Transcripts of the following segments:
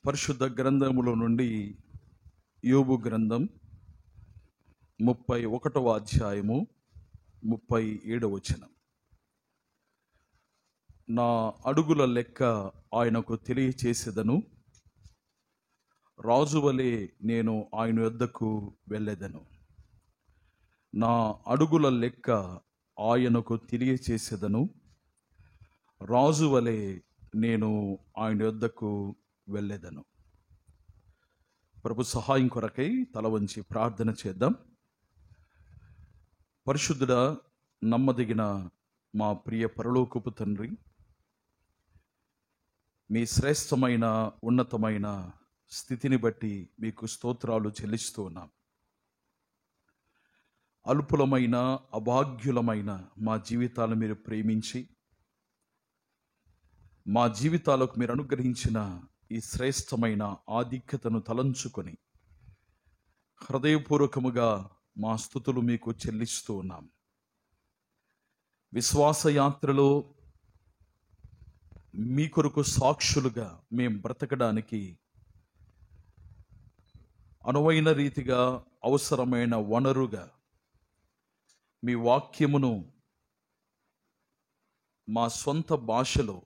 పరిశుద్ధ గ్రంథములో నుండి యోబు గ్రంథం 31వ అధ్యాయము 37వ వచనం. నా అడుగుల లెక్క ఆయనకు తెలియచేసేదను, రాజువలే నేను ఆయన యొద్దకు వెళ్ళెదను. నా అడుగుల లెక్క ఆయనకు తెలియచేసేదను, రాజువలే నేను ఆయన యొద్దకు వెళ్ళెదను. ప్రభు సహాయం కొరకై తల వంచి ప్రార్థన చేద్దాం. పరిశుద్ధుడా, నమ్మదగిన మా ప్రియ పరలోకపు తండ్రి, మీ శ్రేష్టమైన ఉన్నతమైన స్థితిని బట్టి మీకు స్తోత్రాలు చెల్లిస్తూ ఉన్నాం. అల్పులమైన అభాగ్యులమైన మా జీవితాలను మీరు ప్రేమించి, మా జీవితాలకు మీరు అనుగ్రహించిన ఈ శ్రేష్టమైన ఆధిక్యతను తలంచుకొని హృదయపూర్వకముగా మా స్తుతులు మీకు చెల్లిస్తూ ఉన్నాం. విశ్వాసయాత్రలో మీ కొరకు సాక్షులుగా మేం బ్రతకడానికి అనువైన రీతిగా అవసరమైన వనరుగా మీ వాక్యమును మా సొంత భాషలో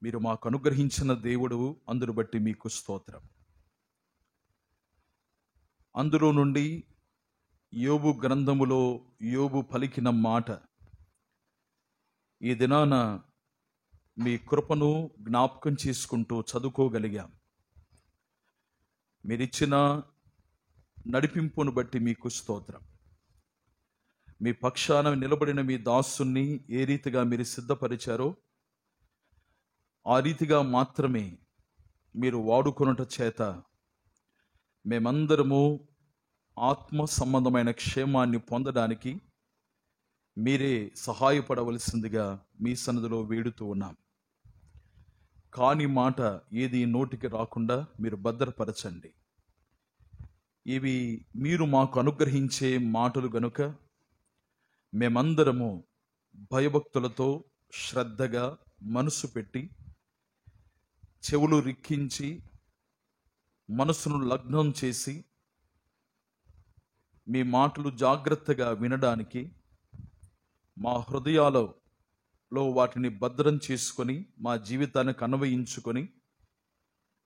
మీరు మాకు అనుగ్రహించిన దేవుడు, అందును బట్టి మీకు స్తోత్రం. అందులో నుండి యోబు గ్రంథములో యోబు పలికిన మాట ఈ దినాన మీ కృపను జ్ఞాపకం చేసుకుంటూ చదువుకోగలిగాం. మీరిచ్చిన నడిపింపును బట్టి మీకు స్తోత్రం. మీ పక్షాన నిలబడిన మీ దాసుని ఏ రీతిగా మీరు సిద్ధపరిచారో ఆ రీతిగా మాత్రమే మీరు వాడుకొనుట చేత మేమందరము ఆత్మ సంబంధమైన క్షేమాన్ని పొందడానికి మీరే సహాయపడవలసిందిగా మీ సన్నిధిలో వేడుతూ ఉన్నాం. కాని మాట ఏది నోటికి రాకుండా మీరు భద్రపరచండి. ఇవి మీరు మాకు అనుగ్రహించే మాటలు గనుక మేమందరము భయభక్తులతో శ్రద్ధగా మనసు పెట్టి, చెవులు రిక్కించి, మనసును లగ్నం చేసి మీ మాటలు జాగ్రత్తగా వినడానికి, మా హృదయాలలో వాటిని భద్రం చేసుకొని మా జీవితానికి అన్వయించుకొని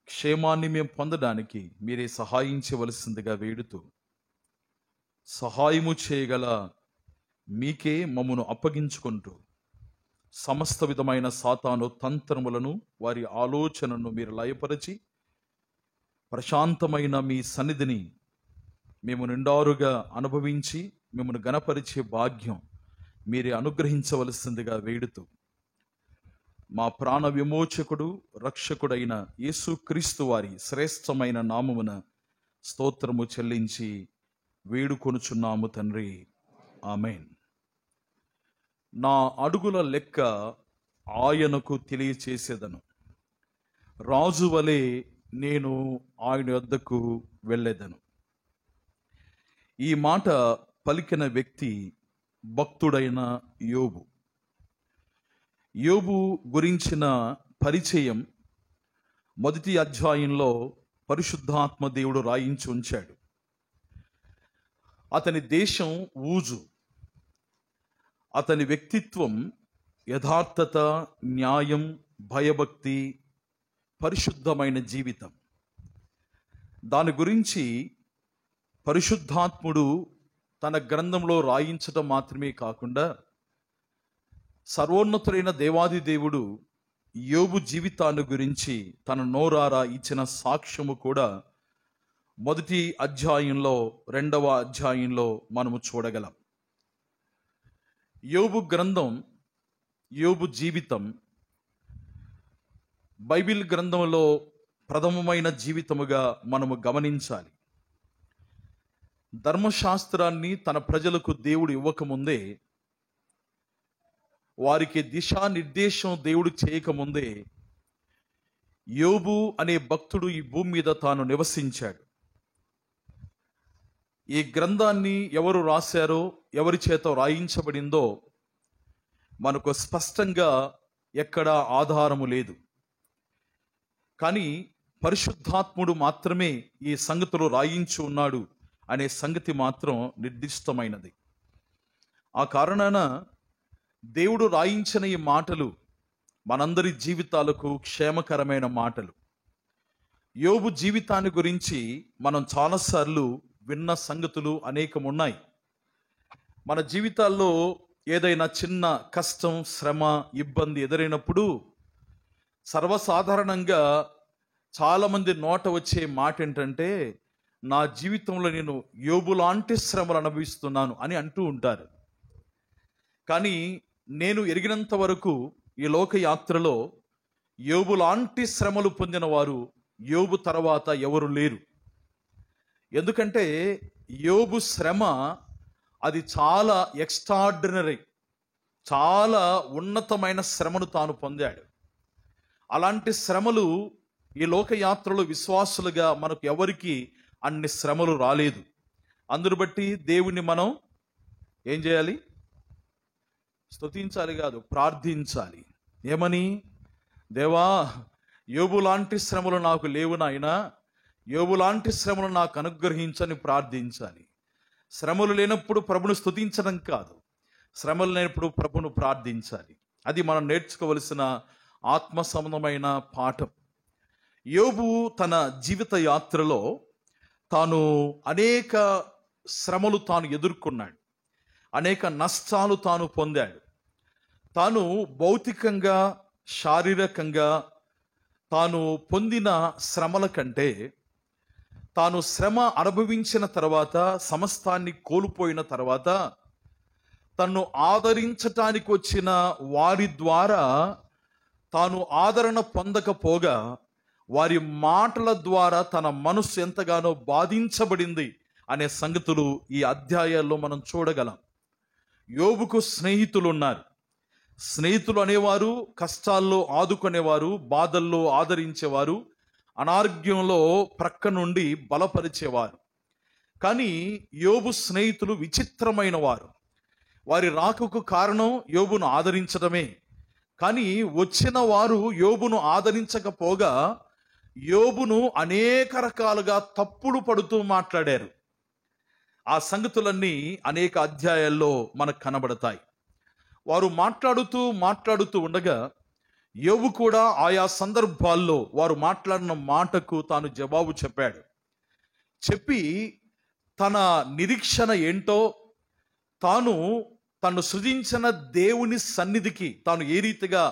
క్షేమాన్ని మేము పొందడానికి మీరే సహాయించవలసిందిగా వేడుతూ, సహాయము చేయగల మీకే మమ్మను అప్పగించుకుంటూ సమస్త విధమైన సాతాను తంత్రములను, వారి ఆలోచనను మీరు లయపరిచి ప్రశాంతమైన మీ సన్నిధిని మేము నిండారుగా అనుభవించి మిమ్మల్ని గణపరిచే భాగ్యం మీరే అనుగ్రహించవలసిందిగా వేడుతూ, మా ప్రాణ విమోచకుడు రక్షకుడైన యేసుక్రీస్తు వారి శ్రేష్టమైన నామమున స్తోత్రము చెల్లించి వేడుకొనుచున్నాము తండ్రి. ఆమేన్. నా అడుగుల లెక్క ఆయనకు తెలియచేసేదను, రాజువలే నేను ఆయన యొద్దకు వెళ్ళెదను. ఈ మాట పలికిన వ్యక్తి భక్తుడైన యోబు. యోబు గురించిన పరిచయం మొదటి అధ్యాయంలో పరిశుద్ధాత్మ దేవుడు రాయించి ఉంచాడు. అతని దేశం ఊజు, అతని వ్యక్తిత్వం యథార్థత, న్యాయం, భయభక్తి, పరిశుద్ధమైన జీవితం. దాని గురించి పరిశుద్ధాత్ముడు తన గ్రంథంలో రాయించడం మాత్రమే కాకుండా సర్వోన్నతుడైన దేవాది దేవుడు యోబు జీవితాన్ని గురించి తన నోరారా ఇచ్చిన సాక్ష్యము కూడా మొదటి అధ్యాయంలో 2వ అధ్యాయంలో మనము చూడగలం. యోబు గ్రంథం, యోబు జీవితం బైబిల్ గ్రంథంలో ప్రథమమైన జీవితముగా మనము గమనించాలి. ధర్మశాస్త్రాన్ని తన ప్రజలకు దేవుడు ఇవ్వకముందే, వారికి దిశానిర్దేశం దేవుడు చేయకముందే యోబు అనే భక్తుడు ఈ భూమి మీద తాను నివసించాడు. ఈ గ్రంథాన్ని ఎవరు రాశారో, ఎవరి చేత రాయించబడిందో మనకు స్పష్టంగా ఎక్కడా ఆధారము లేదు. కానీ పరిశుద్ధాత్ముడు మాత్రమే ఈ సంగతులు రాయించి ఉన్నాడు అనే సంగతి మాత్రం నిర్దిష్టమైనది. ఆ కారణాన దేవుడు రాయించిన ఈ మాటలు మనందరి జీవితాలకు క్షేమకరమైన మాటలు. యోబు జీవితాన్ని గురించి మనం చాలాసార్లు విన్న సంగతులు అనేకం ఉన్నాయి. మన జీవితాల్లో ఏదైనా చిన్న కష్టం, శ్రమ, ఇబ్బంది ఎదురైనప్పుడు సర్వసాధారణంగా చాలామంది నోట వచ్చే మాట ఏంటంటే, నా జీవితంలో నేను యోబు లాంటి శ్రమలు అనుభవిస్తున్నాను అని అంటూ ఉంటారు. కానీ నేను ఎరిగినంత వరకు ఈ లోకయాత్రలో యోబు లాంటి శ్రమలు పొందిన వారు యోబు తర్వాత ఎవరు లేరు. ఎందుకంటే యోబు శ్రమ అది చాలా ఎక్స్ట్రాడినరీ, చాలా ఉన్నతమైన శ్రమను తాను పొందాడు. అలాంటి శ్రమలు ఈ లోకయాత్రలో విశ్వాసులుగా మనకు ఎవరికి అన్ని శ్రమలు రాలేదు. అందును బట్టి దేవుణ్ణి మనం ఏం చేయాలి? స్తుతించాలి కాదు, ప్రార్థించాలి. ఏమని? దేవా, యోబు లాంటి శ్రమలు నాకు లేవు నాయనా, యోబు లాంటి శ్రమలు నాకు అనుగ్రహించని ప్రార్థించాలి. శ్రమలు లేనప్పుడు ప్రభును స్తుతించడం కాదు, శ్రమలు లేనప్పుడు ప్రభును ప్రార్థించాలి. అది మనం నేర్చుకోవలసిన ఆత్మ సంబంధమైన పాఠం. యోబు తన జీవిత యాత్రలో తాను అనేక శ్రమలు తాను ఎదుర్కొన్నాడు, అనేక నష్టాలు తాను పొందాడు. తాను భౌతికంగా, శారీరకంగా తాను పొందిన శ్రమల కంటే తాను శ్రమ అనుభవించిన తర్వాత, సమస్తాన్ని కోల్పోయిన తర్వాత తన్ను ఆదరించటానికి వచ్చిన వారి ద్వారా తాను ఆదరణ పొందకపోగా వారి మాటల ద్వారా తన మనస్సు ఎంతగానో బాధించబడింది అనే సంగతులు ఈ అధ్యాయాల్లో మనం చూడగలం. యోబుకు స్నేహితులు ఉన్నారు. స్నేహితులు అనేవారు కష్టాల్లో ఆదుకునేవారు, బాధల్లో ఆదరించేవారు, అనారోగ్యంలో ప్రక్క నుండి బలపరిచేవారు. కానీ యోబు స్నేహితులు విచిత్రమైన వారు. వారి రాకకు కారణం యోబును ఆదరించడమే. కానీ వచ్చిన వారు యోబును ఆదరించకపోగా యోబును అనేక రకాలుగా తప్పులు పడుతూ మాట్లాడారు. ఆ సంగతులన్నీ అనేక అధ్యాయాల్లో మనకు కనబడతాయి. వారు మాట్లాడుతూ ఉండగా యోబు కూడా ఆయా సందర్భాల్లో వారు మాట్లాడిన మాటకు తాను జవాబు చెప్పాడు. చెప్పి తన నిరీక్షణ ఏంటో, తను సృజించిన దేవుని సన్నిధికి తాను ఏ రీతిగా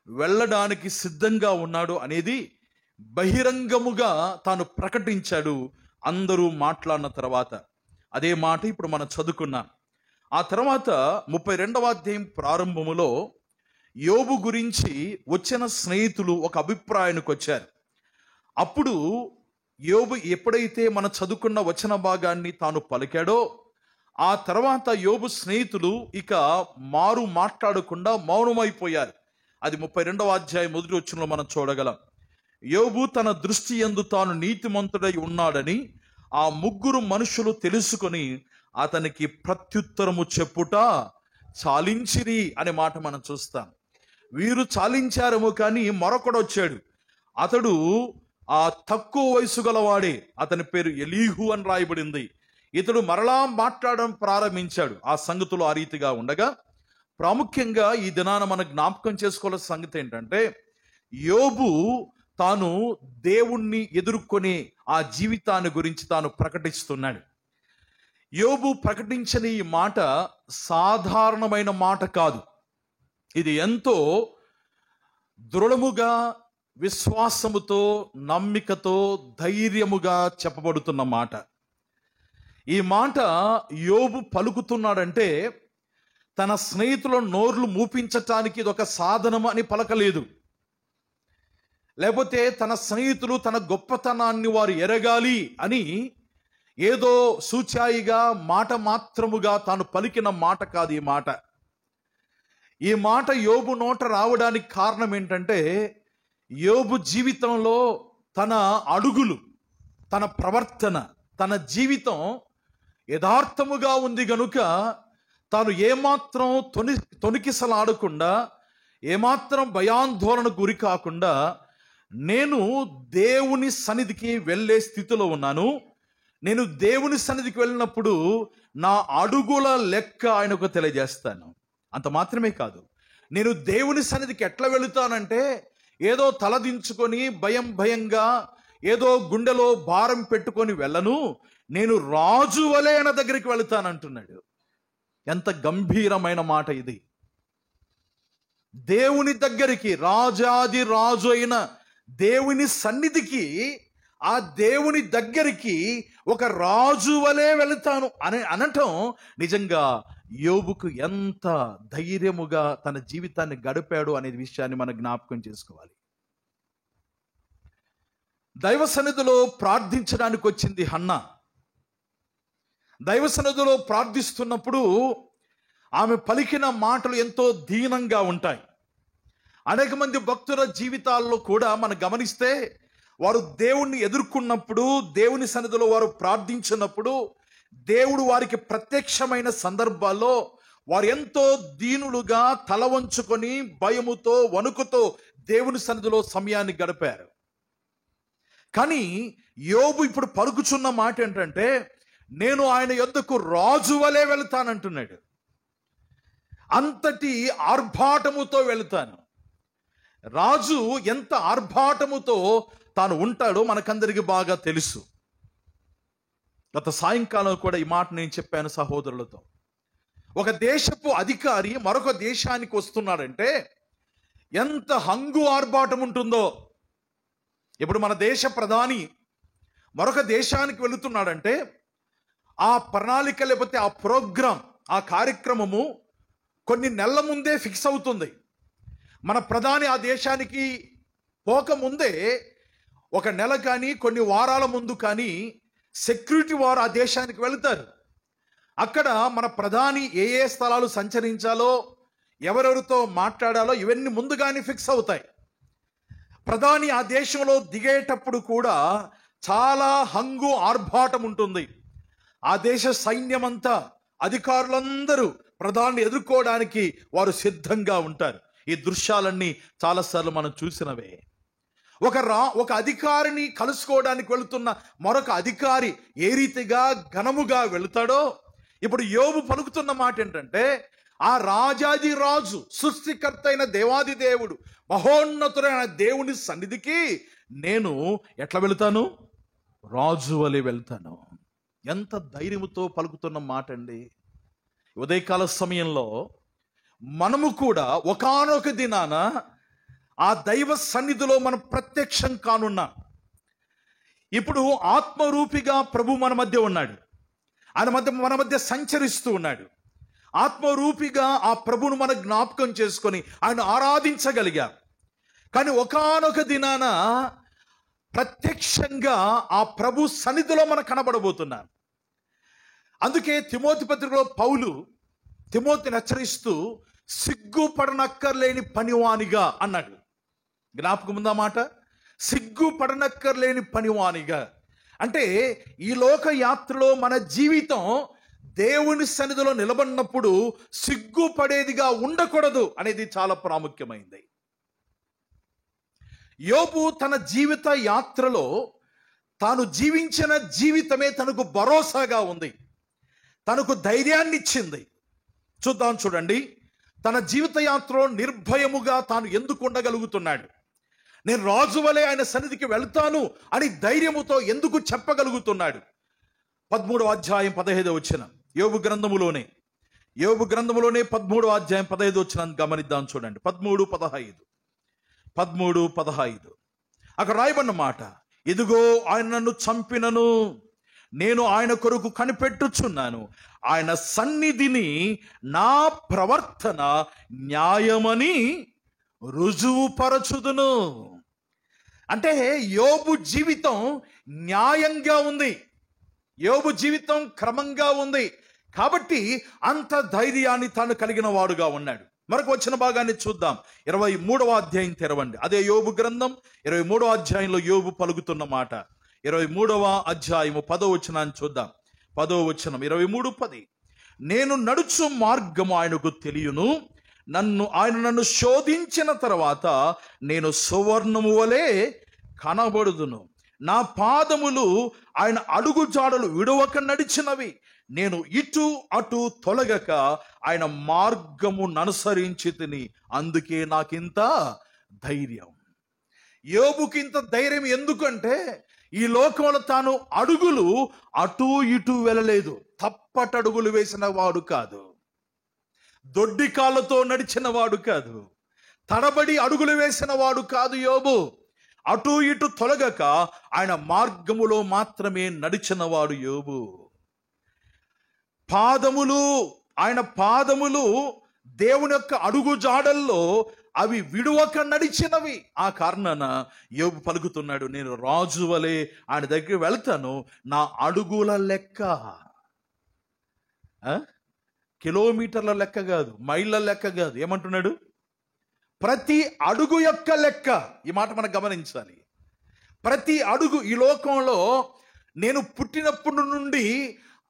వెళ్ళడానికి సిద్ధంగా ఉన్నాడు అనేది బహిరంగముగా తాను ప్రకటించాడు. అందరూ మాట్లాడిన తర్వాత అదే మాట ఇప్పుడు మనం చదువుకున్నాం. ఆ తర్వాత 32వ అధ్యాయం ప్రారంభములో యోబు గురించి వచ్చిన స్నేహితులు ఒక అభిప్రాయానికి వచ్చారు. అప్పుడు యోబు ఎప్పుడైతే మనం చదువుకున్న వచన భాగాన్ని తాను పలికాడో, ఆ తర్వాత యోబు స్నేహితులు ఇక మాట్లాడకుండా మౌనమైపోయారు. అది 32వ అధ్యాయం మొదటి వచనంలో మనం చూడగలం. యోబు తన దృష్టి యందు తాను నీతిమంతుడై ఉన్నాడని ఆ ముగ్గురు మనుషులు తెలుసుకొని అతనికి ప్రత్యుత్తరము చెప్పుట చాలించిరి అనే మాట మనం చూస్తాం. వీరు చాలించారేమో కానీ మరొకడు వచ్చాడు. అతడు ఆ తక్కువ వయసు గలవాడే, అతని పేరు ఎలీహు అని రాయబడింది. ఇతడు మరలా మాట్లాడడం ప్రారంభించాడు. ఆ సంగతులు ఆ రీతిగా ఉండగా, ప్రాముఖ్యంగా ఈ దినాన మనం జ్ఞాపకం చేసుకోవాల్సిన సంగతి ఏంటంటే, యోబు తాను దేవుణ్ణి ఎదుర్కొనే ఆ జీవితాన్ని గురించి తాను ప్రకటిస్తున్నాడు. యోబు ప్రకటించిన ఈ మాట సాధారణమైన మాట కాదు. ఇది ఎంతో దృఢముగా, విశ్వాసముతో, నమ్మికతో, ధైర్యముగా చెప్పబడుతున్న మాట. ఈ మాట యోబు పలుకుతున్నాడంటే తన స్నేహితుల నోర్లు మూపించటానికి ఇది ఒక సాధనం అని పలకలేదు. లేకపోతే తన స్నేహితులు తన గొప్పతనాన్ని వారు ఎరగాలి అని ఏదో సూచాయిగా మాట మాత్రముగా తాను పలికిన మాట కాదు ఈ మాట. ఈ మాట యోబు నోట రావడానికి కారణం ఏంటంటే, యోబు జీవితంలో తన అడుగులు, తన ప్రవర్తన, తన జీవితం యథార్థముగా ఉంది గనుక తాను ఏమాత్రం తొణికిసలాడకుండా, ఏమాత్రం భయాందోళనకు గురి కాకుండా నేను దేవుని సన్నిధికి వెళ్ళే స్థితిలో ఉన్నాను. నేను దేవుని సన్నిధికి వెళ్ళినప్పుడు నా అడుగుల లెక్క ఆయనకు తెలియజేస్తాను. అంత మాత్రమే కాదు, నేను దేవుని సన్నిధికి ఎట్లా వెళుతానంటే ఏదో తలదించుకొని భయంగా ఏదో గుండెలో భారం పెట్టుకొని వెళ్ళను. నేను రాజు వలె ఆయన దగ్గరికి వెళుతానంటున్నాడు. ఎంత గంభీరమైన మాట ఇది! దేవుని దగ్గరికి, రాజాది రాజు అయిన దేవుని సన్నిధికి, ఆ దేవుని దగ్గరికి ఒక రాజు వలె వెళుతాను అని అనటం నిజంగా యోబుకు ఎంత ధైర్యముగా తన జీవితాన్ని గడిపాడు అనే విషయాన్ని మనం జ్ఞాపకం చేసుకోవాలి. దైవ సన్నిధిలో ప్రార్థించడానికి వచ్చింది హన్నా. దైవ సన్నిధిలో ప్రార్థిస్తున్నప్పుడు ఆమె పలికిన మాటలు ఎంతో దీనంగా ఉంటాయి. అనేక మంది భక్తుల జీవితాల్లో కూడా మనం గమనిస్తే వారు దేవుణ్ణి ఎదుర్కొన్నప్పుడు, దేవుని సన్నిధిలో వారు ప్రార్థించినప్పుడు, దేవుడు వారికి ప్రత్యక్షమైన సందర్భాల్లో వారు ఎంతో దీనులుగా తల వంచుకొని భయముతో వణుకుతో దేవుని సన్నిధిలో సమయాన్ని గడిపారు. కానీ యోబు ఇప్పుడు పలుకుచున్న మాట ఏంటంటే, నేను ఆయన యొద్దకు రాజు వలె వెళతానంటున్నాడు. అంతటి ఆర్భాటముతో వెళుతాను. రాజు ఎంత ఆర్భాటముతో తాను ఉంటాడో మనకందరికీ బాగా తెలుసు. గత సాయంకాలం కూడా ఈ మాట నేను చెప్పాను సహోదరులతో. ఒక దేశపు అధికారి మరొక దేశానికి వస్తున్నాడంటే ఎంత హంగు ఆర్భాటం ఉంటుందో. ఇప్పుడు మన దేశ ప్రధాని మరొక దేశానికి వెళుతున్నాడంటే ఆ ప్రణాళిక, లేకపోతే ఆ ప్రోగ్రాం, ఆ కార్యక్రమము కొన్ని నెలల ముందే ఫిక్స్ అవుతుంది. మన ప్రధాని ఆ దేశానికి పోకముందే ఒక నెల కానీ కొన్ని వారాల ముందు కానీ సెక్యూరిటీ వారు ఆ దేశానికి వెళుతారు. అక్కడ మన ప్రధాని ఏ ఏ స్థలాలు సంచరించాలో, ఎవరెవరితో మాట్లాడాలో ఇవన్నీ ముందుగానే ఫిక్స్ అవుతాయి. ప్రధాని ఆ దేశంలో దిగేటప్పుడు కూడా చాలా హంగు ఆర్భాటం ఉంటుంది. ఆ దేశ సైన్యమంతా, అధికారులందరూ ప్రధాని ఎదుర్కోవడానికి వారు సిద్ధంగా ఉంటారు. ఈ దృశ్యాలన్నీ చాలాసార్లు మనం చూసినవే. ఒక అధికారిని కలుసుకోవడానికి వెళుతున్న మరొక అధికారి ఏ రీతిగా ఘనముగా వెళుతాడో, ఇప్పుడు యోబు పలుకుతున్న మాట ఏంటంటే, ఆ రాజాది రాజు, సృష్టికర్త అయిన దేవాది దేవుడు, మహోన్నతుడైన దేవుని సన్నిధికి నేను ఎట్లా వెళుతాను? రాజు వలె వెళ్తాను. ఎంత ధైర్యముతో పలుకుతున్న మాట అండి. ఉదయకాల సమయంలో మనము కూడా ఒకానొక దినాన ఆ దైవ సన్నిధిలో మనం ప్రత్యక్షం కానున్నాం. ఇప్పుడు ఆత్మరూపిగా ప్రభు మన మధ్య ఉన్నాడు. ఆయన మన మధ్య సంచరిస్తూ ఉన్నాడు. ఆత్మరూపిగా ఆ ప్రభువును మనం జ్ఞాపకం చేసుకొని ఆయన ఆరాధించగలిగాం. కానీ ఒకానొక దినాన ప్రత్యక్షంగా ఆ ప్రభు సన్నిధిలో మనం కనబడబోతున్నాం. అందుకే తిమోతి పత్రికలో పౌలు తిమోతిని హెచ్చరిస్తూ సిగ్గుపడనక్కర్లేని పనివానిగా అన్నాడు. జ్ఞాపకం ఉందా మాట? సిగ్గుపడనక్కర్లేని పనివానిగా అంటే ఈ లోక యాత్రలో మన జీవితం దేవుని సన్నిధిలో నిలబడినప్పుడు సిగ్గుపడేదిగా ఉండకూడదు అనేది చాలా ప్రాముఖ్యమైంది. యోబు తన జీవిత యాత్రలో తాను జీవించిన జీవితమే తనకు భరోసాగా ఉంది, తనకు ధైర్యాన్ని ఇచ్చింది. చూడండి, తన జీవిత యాత్రలో నిర్భయముగా తాను ఎందుకు ఉండగలుగుతున్నాడు, నేను రాజు వలె ఆయన సన్నిధికి వెళ్తాను అని ధైర్యముతో ఎందుకు చెప్పగలుగుతున్నాడు? 13వ అధ్యాయం 15వ వచనం, యోబు గ్రంథములోనే 13వ అధ్యాయం 15వ వచనాన్ని గమనిద్దాం. చూడండి, 13:15 అక్కడ రాయబడిన మాట, ఇదిగో ఆయన నన్ను చంపినను నేను ఆయన కొరకు కనిపెట్టుచున్నాను, ఆయన సన్నిధిని నా ప్రవర్తన న్యాయమని రుజువుపరచుదును. అంటే యోబు జీవితం న్యాయంగా ఉంది, యోబు జీవితం క్రమంగా ఉంది కాబట్టి అంత ధైర్యాన్ని తాను కలిగిన వాడుగా ఉన్నాడు. మరొక వచ్చిన భాగాన్ని చూద్దాం. 23వ అధ్యాయం తెరవండి. అదే యోబు గ్రంథం 23వ అధ్యాయంలో యోబు పలుకుతున్న మాట. 23వ అధ్యాయము 10వ వచనాన్ని చూద్దాం. 10వ వచనం 23:10, నేను నడుచు మార్గము ఆయనకు తెలియను, ఆయన నన్ను శోధించిన తర్వాత నేను సువర్ణము వలె కనబడుదును. నా పాదములు ఆయన అడుగు జాడలు విడవక నడిచినవి. నేను ఇటు అటు తొలగక ఆయన మార్గము ననుసరించి తిని, అందుకే నాకింత ధైర్యం. యోబుకి ఇంత ధైర్యం ఎందుకంటే ఈ లోకంలో తాను అడుగులు అటు ఇటు వెళ్ళలేదు. తప్పటడుగులు వేసిన వాడు కాదు, దొడ్డి కాళ్ళతో నడిచిన వాడు కాదు, తడబడి అడుగులు వేసిన వాడు కాదు యోబు. అటు ఇటు తొలగక ఆయన మార్గములో మాత్రమే నడిచిన వాడు యోబు. ఆయన పాదములు దేవుని యొక్క అడుగు జాడల్లో అవి విడువక నడిచినవి. ఆ కారణాన యోబు పలుకుతున్నాడు, నేను రాజు వలె ఆయన దగ్గరికి వెళ్తాను, నా అడుగుల లెక్క కిలోమీటర్ల లెక్క కాదు, మైళ్ళ లెక్క కాదు. ఏమంటున్నాడు? ప్రతి అడుగు యొక్క లెక్క. ఈ మాట మనం గమనించాలి. ప్రతి అడుగు, ఈ లోకంలో నేను పుట్టినప్పటి నుండి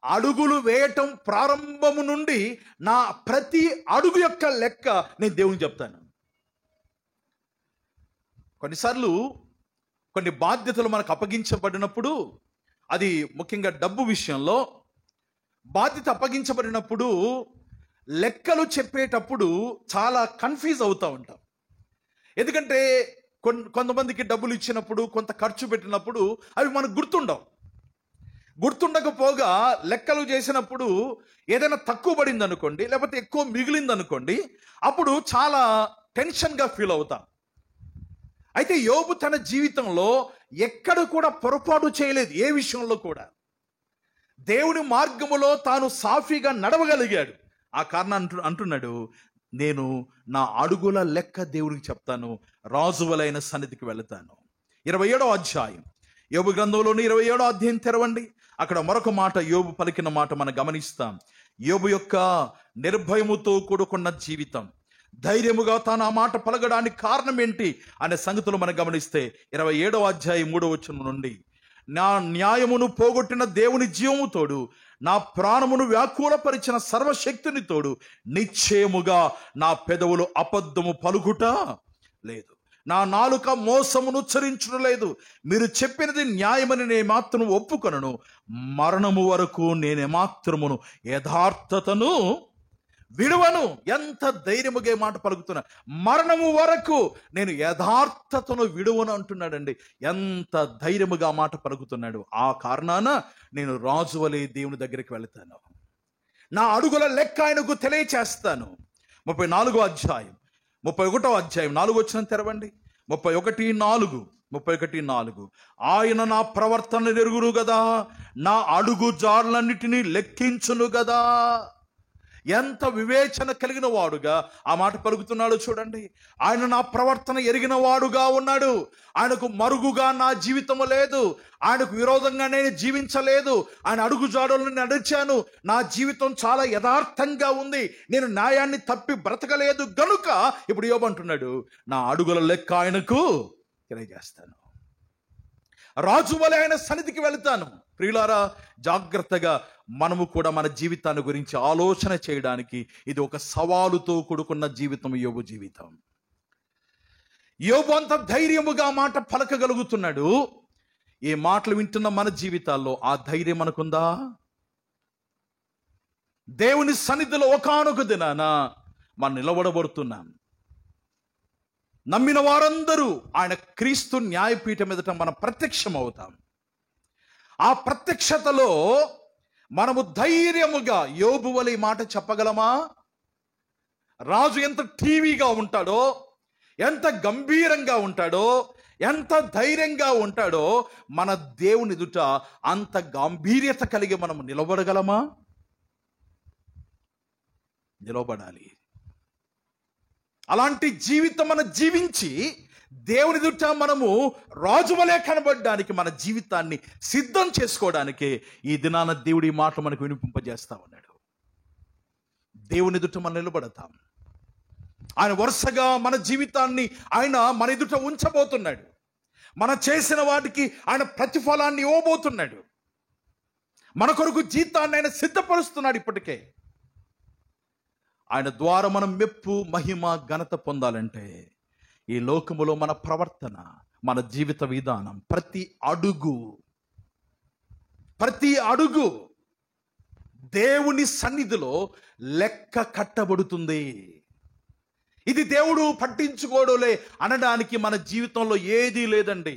అడుగులు వేయటం ప్రారంభము నుండి నా ప్రతి అడుగు యొక్క లెక్క నేను దేవునికి చెప్తాను. కొన్నిసార్లు కొన్ని బాధ్యతలు మనకు అప్పగించబడినప్పుడు, అది ముఖ్యంగా డబ్బు విషయంలో బాధ్యత అప్పగించబడినప్పుడు లెక్కలు చెప్పేటప్పుడు చాలా కన్ఫ్యూజ్ అవుతూ ఉంటాం. ఎందుకంటే కొంతమందికి డబ్బులు ఇచ్చినప్పుడు, కొంత ఖర్చు పెట్టినప్పుడు అవి మనకు గుర్తుండకపోగా లెక్కలు చేసినప్పుడు ఏదైనా తక్కువ పడింది అనుకోండి, లేకపోతే ఎక్కువ మిగిలింది అనుకోండి, అప్పుడు చాలా టెన్షన్గా ఫీల్ అవుతాం. అయితే యోబు తన జీవితంలో ఎక్కడ కూడా పొరపాటు చేయలేదు. ఏ విషయంలో కూడా దేవుని మార్గములో తాను సాఫీగా నడవగలిగాడు. ఆ కారణం అంటున్నాడు, నేను నా అడుగుల లెక్క దేవునికి చెప్తాను, రాజువలైన సన్నిధికి వెళతాను. 27వ అధ్యాయం యోబు గ్రంథంలోని 27వ అధ్యాయం తెరవండి. అక్కడ మరొక మాట, యోబు పలికిన మాట మనం గమనిస్తాం. యోబు యొక్క నిర్భయముతో కూడుకున్న జీవితం, ధైర్యముగా తాను ఆ మాట పలకడానికి కారణం ఏంటి అనే సంగతులు మనం గమనిస్తే 27వ అధ్యాయం 3వ వచనం నుండి, నా న్యాయమును పోగొట్టిన దేవుని జీవము తోడు, నా ప్రాణమును వ్యాకులపరిచిన సర్వశక్తిని తోడు, నిశ్చయముగా నా పెదవులు అబద్ధము పలుకుట లేదు, నా నాలుక మోసమును ఉచ్చరించడం లేదు. మీరు చెప్పినది న్యాయమని నేను మాత్రం ఒప్పుకొనను. మరణము వరకు నేనేమాత్రమును యథార్థతను విడువను. ఎంత ధైర్యముగా మాట పలుకుతున్నా, మరణము వరకు నేను యథార్థతను విడువను అంటున్నాడండి. ఎంత ధైర్యముగా మాట పలుకుతున్నాడు. ఆ కారణాన నేను రాజు వలె దేవుని దగ్గరికి వెళతాను, నా అడుగుల లెక్క ఆయనకు తెలియచేస్తాను. 34వ అధ్యాయం 31వ అధ్యాయం 4వ వచనం తెరవండి. 31:4 ఆయన నా ప్రవర్తన ఎరుగును గదా, నా అడుగు జాడలన్నిటినీ లెక్కించును గదా. ఎంత వివేచన కలిగిన వాడుగా ఆ మాట పలుకుతున్నాడు చూడండి. ఆయన నా ప్రవర్తన ఎరిగిన వాడుగా ఉన్నాడు. ఆయనకు మరుగుగా నా జీవితము లేదు, ఆయనకు విరోధంగా నేను జీవించలేదు. ఆయన అడుగు జాడలను నడిచాను. నా జీవితం చాలా యథార్థంగా ఉంది. నేను న్యాయాన్ని తప్పి బ్రతకలేదు గనుక ఇప్పుడు యోబు అంటున్నాడు, నా అడుగుల లెక్క ఆయనకు తెలియజేస్తాను, రాజు వలె ఆయన సన్నిధికి వెళతాను. ప్రియులారా, జాగ్రత్తగా మనము కూడా మన జీవితాన్ని గురించి ఆలోచన చేయడానికి ఇది ఒక సవాలుతో కూడుకున్న జీవితం యోబు జీవితం. యోబు అంత ధైర్యముగా మాట పలకగలుగుతున్నాడు. ఈ మాటలు వింటున్న మన జీవితాల్లో ఆ ధైర్యం మనకుందా? దేవుని సన్నిధిలో ఒకానొక దినాన మనం నిలబడబడుతున్నాం. నమ్మిన వారందరూ ఆయన క్రీస్తు న్యాయపీఠం ఎదుట మనం ప్రత్యక్షం అవుతాం. ఆ ప్రత్యక్షతలో మనము ధైర్యముగా యోబు వలె మాట చెప్పగలమా? రాజు ఎంత టీవీగా ఉంటాడో, ఎంత గంభీరంగా ఉంటాడో, ఎంత ధైర్యంగా ఉంటాడో, మన దేవుని ఎదుట అంత గాంభీర్యత కలిగి మనం నిలబడగలమా? నిలబడాలి. అలాంటి జీవితం మనం జీవించి దేవుని ఎదుట మనము రాజు వలె కనబడడానికి, మన జీవితాన్ని సిద్ధం చేసుకోవడానికి ఈ దినాన దేవుడి మాట మనకు వినిపింపజేస్తా ఉన్నాడు. దేవుని ఎదుట మనం నిలబడతాం. ఆయన వరుసగా మన జీవితాన్ని ఆయన మన ఎదుట ఉంచబోతున్నాడు. మనం చేసిన వాటికి ఆయన ప్రతిఫలాన్ని ఇవ్వబోతున్నాడు. మన కొరకు జీతాన్ని ఆయన సిద్ధపరుస్తున్నాడు. ఇప్పటికే ఆయన ద్వారా మనం మెప్పు, మహిమ, ఘనత పొందాలంటే ఈ లోకములో మన ప్రవర్తన, మన జీవిత విధానం, ప్రతి అడుగు దేవుని సన్నిధిలో లెక్క కట్టబడుతుంది. ఇది దేవుడు పట్టించుకోడులే అనడానికి మన జీవితంలో ఏదీ లేదండి.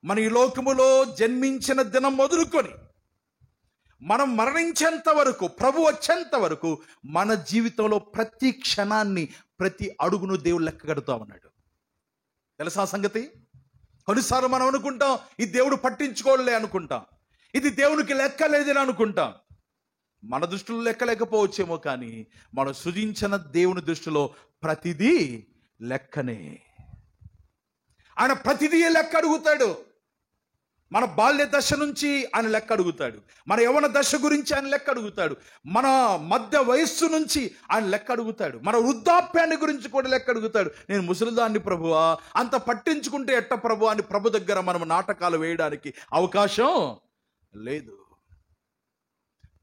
మన ఈ లోకములో జన్మించిన దినం మొదలుకొని మనం మరణించేంత వరకు, ప్రభు వచ్చేంత వరకు మన జీవితంలో ప్రతి క్షణాన్ని, ప్రతి అడుగును దేవుడు లెక్క కడుతూ ఉన్నాడు. తెలుసా సంగతి? కొన్నిసార్లు మనం అనుకుంటాం ఇది దేవుడు పట్టించుకోలే అనుకుంటాం, ఇది దేవునికి లెక్క లేదని అనుకుంటాం. మన దృష్టిలో లెక్క లేకపోవచ్చేమో, కానీ మనం సృజించిన దేవుని దృష్టిలో ప్రతిదీ లెక్కనే. ఆయన ప్రతిదీ లెక్క అడుగుతాడు. మన బాల్య దశ నుంచి ఆయన లెక్క అడుగుతాడు, మన యవ్వన దశ గురించి ఆయన లెక్క అడుగుతాడు, మన మధ్య వయస్సు నుంచి ఆయన లెక్క అడుగుతాడు, మన వృద్ధాప్యాన్ని గురించి కూడా లెక్క అడుగుతాడు. నేను ముసలిదాన్ని ప్రభువా, అంత పట్టించుకుంటే ఎట్ట ప్రభు అని ప్రభు దగ్గర మనం నాటకాలు వేయడానికి అవకాశం లేదు.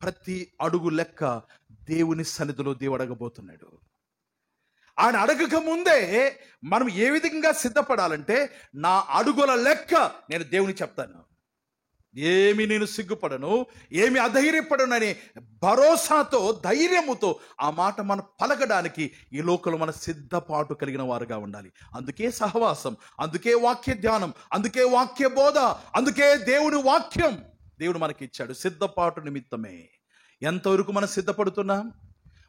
ప్రతి అడుగు లెక్క దేవుని సన్నిధిలో దేవుడు అడగబోతున్నాడు. ఆయన అడగక ముందే మనం ఏ విధంగా సిద్ధపడాలంటే, నా అడుగుల లెక్క నేను దేవునికి చెప్తాను, ఏమి నేను సిగ్గుపడను, ఏమి అధైర్యపడను అనే భరోసాతో, ధైర్యముతో ఆ మాట మనం పలకడానికి ఈ లోకంలో మన సిద్ధపాటు కలిగిన వారుగా ఉండాలి. అందుకే సహవాసం, అందుకే వాక్య ధ్యానం, అందుకే వాక్య బోధ, అందుకే దేవుని వాక్యం దేవుడు మనకి ఇచ్చాడు. సిద్ధపాటు నిమిత్తమే. ఎంతవరకు మనం సిద్ధపడుతున్నాం?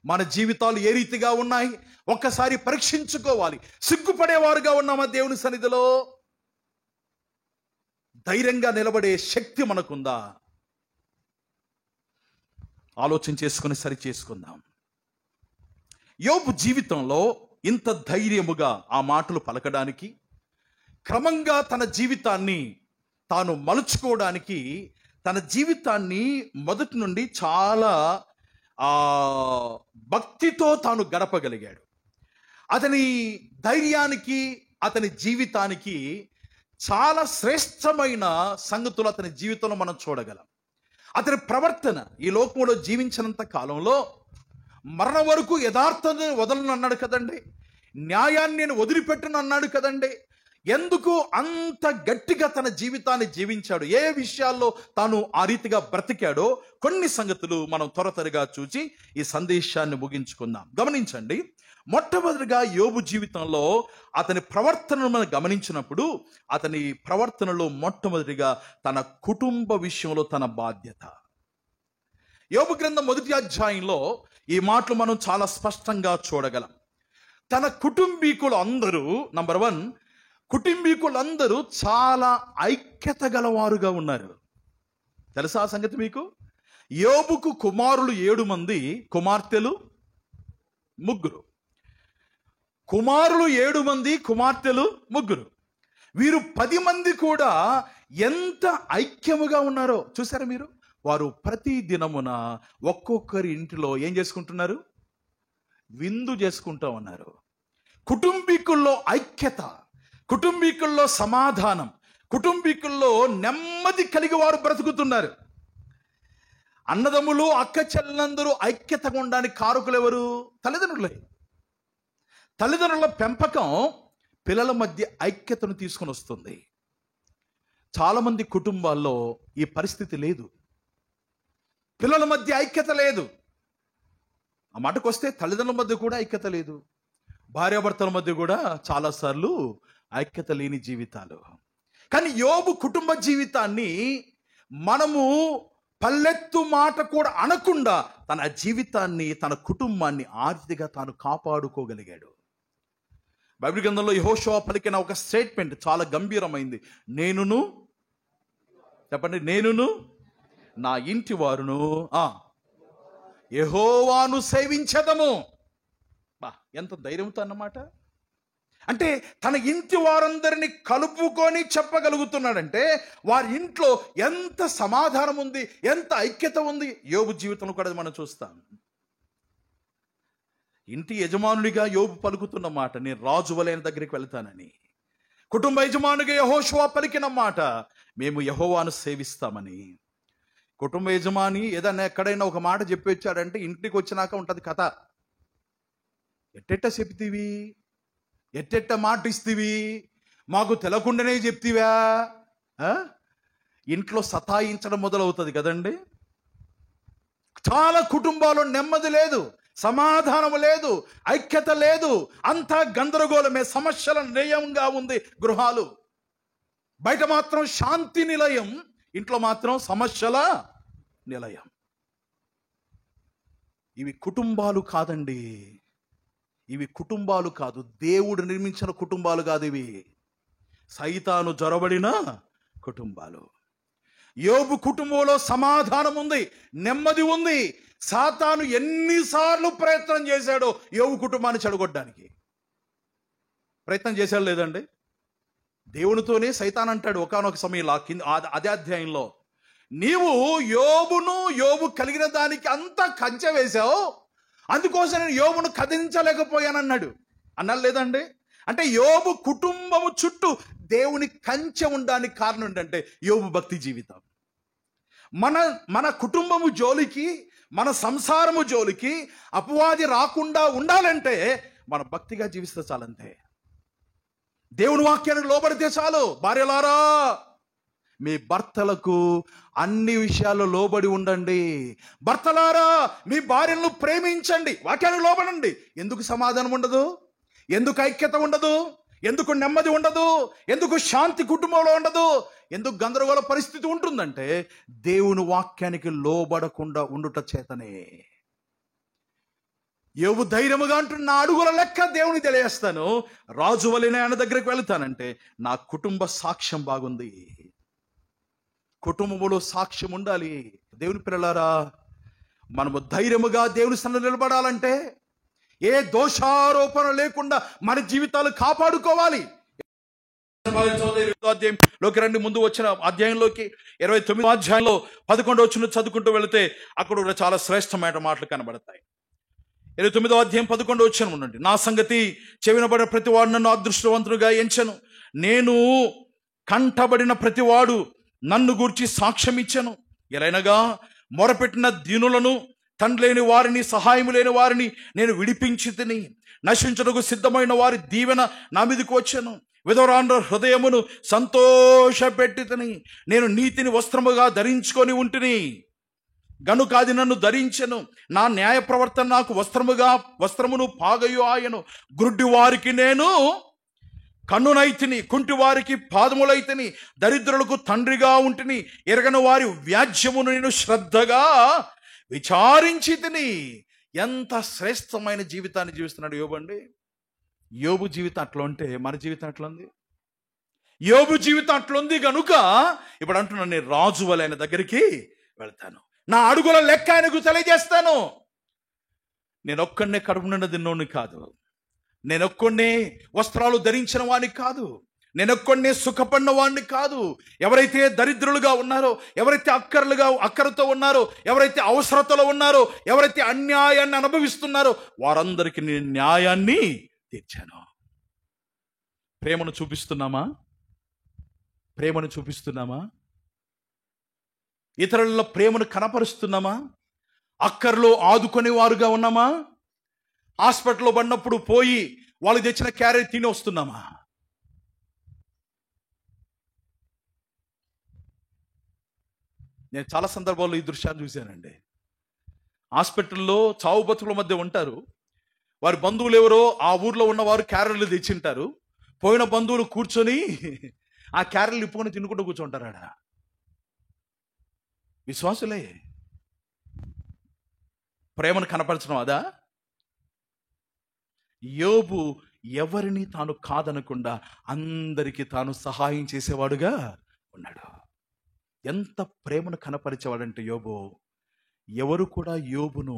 మన జీవితాలు ఏ రీతిగా ఉన్నాయి ఒక్కసారి పరీక్షించుకోవాలి. సిగ్గుపడేవారుగా ఉన్నామా దేవుని సన్నిధిలో? ధైర్యంగా నిలబడే శక్తి మనకుందా? ఆలోచన చేసుకుని సరి చేసుకుందాం. యోబు జీవితంలో ఇంత ధైర్యముగా ఆ మాటలు పలకడానికి, క్రమంగా తన జీవితాన్ని తాను మలుచుకోవడానికి, తన జీవితాన్ని మొదటి నుండి చాలా భక్తితో తాను గడపగలిగాడు. అతని ధైర్యానికి, అతని జీవితానికి చాలా శ్రేష్టమైన సంగతులు అతని జీవితంలో మనం చూడగలం. అతని ప్రవర్తన ఈ లోకంలో జీవించినంత కాలంలో మరణం వరకు యథార్థతను వదలను అన్నాడు కదండి, న్యాయాన్ని నేను వదిలిపెట్టను అన్నాడు కదండి. ఎందుకు అంత గట్టిగా తన జీవితాన్ని జీవించాడు? ఏ విషయాల్లో తాను ఆ రీతిగా బ్రతికాడో కొన్ని సంగతులు మనం త్వరగా చూసి ఈ సందేశాన్ని ముగించుకుందాం. గమనించండి, మొట్టమొదటిగా యోబు జీవితంలో అతని ప్రవర్తనను మనం గమనించినప్పుడు, అతని ప్రవర్తనలో మొట్టమొదటిగా తన కుటుంబ విషయంలో తన బాధ్యత. యోబు గ్రంథం 1వ అధ్యాయంలో ఈ మాటలు మనం చాలా స్పష్టంగా చూడగలం. తన కుటుంబీకులు అందరూ, నంబర్ 1, కుటుంబీకులందరూ చాలా ఐక్యత గలవారుగా ఉన్నారు. తెలుసా ఆ సంగతి మీకు? యోబుకు కుమారులు 7 మంది, కుమార్తెలు 3. కుమారులు 7 మంది, కుమార్తెలు 3. వీరు 10 మంది కూడా ఎంత ఐక్యముగా ఉన్నారో చూసారా మీరు? వారు ప్రతి దినమున ఒక్కొక్కరి ఇంటిలో ఏం చేసుకుంటున్నారు? విందు చేసుకుంటూ ఉన్నారు. కుటుంబీకుల్లో ఐక్యత, కుటుంబీకుల్లో సమాధానం, కుటుంబీకుల్లో నెమ్మది కలిగి వారు బ్రతుకుతున్నారు. అన్నదమ్ములు, అక్క చెల్లెలందరూ ఐక్యతగా ఉండడానికి కారకులు ఎవరు? తల్లిదండ్రులే. తల్లిదండ్రుల పెంపకం పిల్లల మధ్య ఐక్యతను తీసుకొని వస్తుంది. చాలామంది కుటుంబాల్లో ఈ పరిస్థితి లేదు. పిల్లల మధ్య ఐక్యత లేదు. ఆ మాటకు వస్తే తల్లిదండ్రుల మధ్య కూడా ఐక్యత లేదు, భార్యాభర్తల మధ్య కూడా చాలాసార్లు ఐక్యత లేని జీవితాలు. కానీ యోబు కుటుంబ జీవితాన్ని మనము పల్లెత్తు మాట కూడా అనకుండా తన జీవితాన్ని, తన కుటుంబాన్ని ఆర్థికంగా తాను కాపాడుకోగలిగాడు. బైబిల్ గ్రంథంలో యెహోషువ పలికిన ఒక స్టేట్మెంట్ చాలా గంభీరమైంది. చెప్పండి, నేనును నా ఇంటి వారును యెహోవాను సేవించదము. ఎంత ధైర్యంతో అన్నమాట. అంటే తన ఇంటి వారందరినీ కలుపుకొని చెప్పగలుగుతున్నాడంటే వారి ఇంట్లో ఎంత సమాధానం ఉంది, ఎంత ఐక్యత ఉంది. యోబు జీవితంలో కూడా మనం చూస్తాం. ఇంటి యజమానుడిగా యోబు పలుకుతున్న మాట, నేను రాజు వలె దగ్గరికి వెళ్తానని. కుటుంబ యజమానుగా యెహోషువ పలికిన మాట, మేము యెహోవాను సేవిస్తామని. కుటుంబ యజమాని ఏదైనా ఎక్కడైనా ఒక మాట చెప్పి వచ్చాడంటే ఇంటికి వచ్చినాక ఉంటుంది కథ. ఎట్టెట్ట చెప్తీవి, ఎట్టెట్ట మాట ఇస్తీవి, మాకు తెలకుండానే చెప్తివా? ఇంట్లో సతాయించడం మొదలవుతుంది కదండి. చాలా కుటుంబాల్లో నెమ్మది లేదు, సమాధానం లేదు, ఐక్యత లేదు, అంతా గందరగోళమే, సమస్యల నిలయంగా ఉంది గృహాలు. బయట మాత్రం శాంతి నిలయం, ఇంట్లో మాత్రం సమస్యల నిలయం. ఇవి కుటుంబాలు కాదండి, ఇవి కుటుంబాలు కాదు, దేవుడు నిర్మించిన కుటుంబాలు కాదు, ఇవి సైతాను జొరబడిన కుటుంబాలు. యోబు కుటుంబంలో సమాధానం ఉంది, నెమ్మది ఉంది. సాతాను ఎన్నిసార్లు ప్రయత్నం చేశాడో యోబు కుటుంబాన్ని చెడగొట్టడానికి. ప్రయత్నం చేశాడు లేదండి? దేవునితోనే సైతాన్ అంటాడు ఒకానొక సమయంలో అదే అధ్యాయంలో, నీవు యోబు కలిగిన దానికి అంతా కంచె వేశావు, అందుకోసం నేను యోబును కదిలించలేకపోయానన్నాడు. అన్నాడు లేదండి? అంటే యోబు కుటుంబము చుట్టూ దేవుని కంచె ఉండడానికి కారణం ఏంటంటే యోబు భక్తి జీవితం. మన కుటుంబము జోలికి, మన సంసారము జోలికి అపవాది రాకుండా ఉండాలంటే మన భక్తిగా జీవిస్తే చాలంతే. దేవుని వాక్యానికి లోబడితే చాలు. భార్యలారా, మీ భర్తలకు అన్ని విషయాల్లో లోబడి ఉండండి. భర్తలారా, మీ భార్యలను ప్రేమించండి, వాక్యానికి లోబడండి. ఎందుకు సమాధానం ఉండదు? ఎందుకు ఐక్యత ఉండదు? ఎందుకు నెమ్మది ఉండదు? ఎందుకు శాంతి కుటుంబంలో ఉండదు? ఎందుకు గందరగోళ పరిస్థితి ఉంటుందంటే దేవుని వాక్యానికి లోబడకుండా ఉండుట చేతనే. యోబు ధైర్యముగా అంటున్న, నా అడుగుల లెక్క దేవుని తెలియజేస్తాను, రాజు వలెనే ఆయన దగ్గరికి వెళతానంటే నా కుటుంబ సాక్ష్యం బాగుంది. కుటుంబంలో సాక్ష్యం ఉండాలి. దేవుని పిల్లలారా, మనము ధైర్యముగా దేవుని సన్నిధిలో నిలబడాలంటే ఏ దోషారోపణ లేకుండా మన జీవితాలు కాపాడుకోవాలి. అధ్యాయంలోకి రండి. ముందు వచ్చిన అధ్యాయంలోకి 29వ అధ్యాయంలో 11వ వచనం చదువుకుంటూ వెళితే అక్కడ కూడా చాలా శ్రేష్టమైన మాటలు కనబడతాయి. 29వ అధ్యాయం 11వ వచనం ఉండండి. నా సంగతి చెవినబడిన ప్రతివాడు నన్ను అదృష్టవంతునిగా ఎంచెను, నేను కంటబడిన ప్రతివాడు నన్ను గూర్చి సాక్ష్యం ఇచ్చెను. ఎలైనగా మొరపెట్టిన దీనులను, తండ్రి లేని వారిని, సహాయం లేని వారిని నేను విడిపించి తిని, నశించుటకు సిద్ధమైన వారి దీవెన నా మీదకు వచ్చాను. విధవరాండ్ర హృదయమును సంతోషపెట్టి తిని, నేను నీతిని వస్త్రముగా ధరించుకొని ఉంటిని గనుక అది నన్ను ధరించెను. నా న్యాయ ప్రవర్తన నాకు వస్త్రమును పాగయు ఆయను. గ్రుడ్డి వారికి నేను కన్నునైతిని, కుంటి వారికి పాదములైతిని, దరిద్రులకు తండ్రిగా ఉంటిని, ఎరగని వారి వ్యాజ్యమును నేను శ్రద్ధగా విచారించి తిని. ఎంత శ్రేష్టమైన జీవితాన్ని జీవిస్తున్నాడు యోబు అండి. యోబు జీవితం అట్లా ఉంటే మన జీవితం అట్లా ఉంది. యోబు జీవితం అట్లుంది కనుక ఇప్పుడు అంటున్నాను, నేను రాజు వలె ఆయన దగ్గరికి వెళ్తాను, నా అడుగుల లెక్క ఆయనకు తెలియజేస్తాను. నేను ఒక్కడనే కడుపు నిండా తిన్నోని కాదు, నేను ఒక్కడనే వస్త్రాలు ధరించిన వాడిని కాదు, నేను ఒక్కడనే సుఖపడిన వాడిని కాదు. ఎవరైతే దరిద్రులుగా ఉన్నారో, ఎవరైతే అక్కరతో ఉన్నారో, ఎవరైతే అవసరతలో ఉన్నారో, ఎవరైతే అన్యాయాన్ని అనుభవిస్తున్నారో వారందరికీ నేను న్యాయాన్ని తీర్చాను. ప్రేమను చూపిస్తున్నామా? ప్రేమను చూపిస్తున్నామా? ఇతరుల ప్రేమను కనపరుస్తున్నామా? అక్కర్లో ఆదుకునేవారుగా ఉన్నామా? హాస్పిటల్లో పడినప్పుడు పోయి వాళ్ళు తెచ్చిన క్యారెట్ తిని వస్తున్నామా? నేను చాలా సందర్భాల్లో ఈ దృశ్యాన్ని చూశానండి. హాస్పిటల్లో చావు బతుకుల మధ్య ఉంటారు. వారి బంధువులు ఎవరో ఆ ఊర్లో ఉన్నవారు క్యారెట్లు తెచ్చింటారు. పోయిన బంధువులు కూర్చొని ఆ క్యారెట్లు ఇప్పుకొని తినుకుంటూ కూర్చుంటారు. ఆడ విశ్వాసులే. ప్రేమను కనపరచడం అదా? యోబు ఎవరిని తాను కాదనకుండా అందరికీ తాను సహాయం చేసేవాడుగా ఉన్నాడు. ఎంత ప్రేమను కనపరిచేవాడంటే యోబు, ఎవరు కూడా యోబును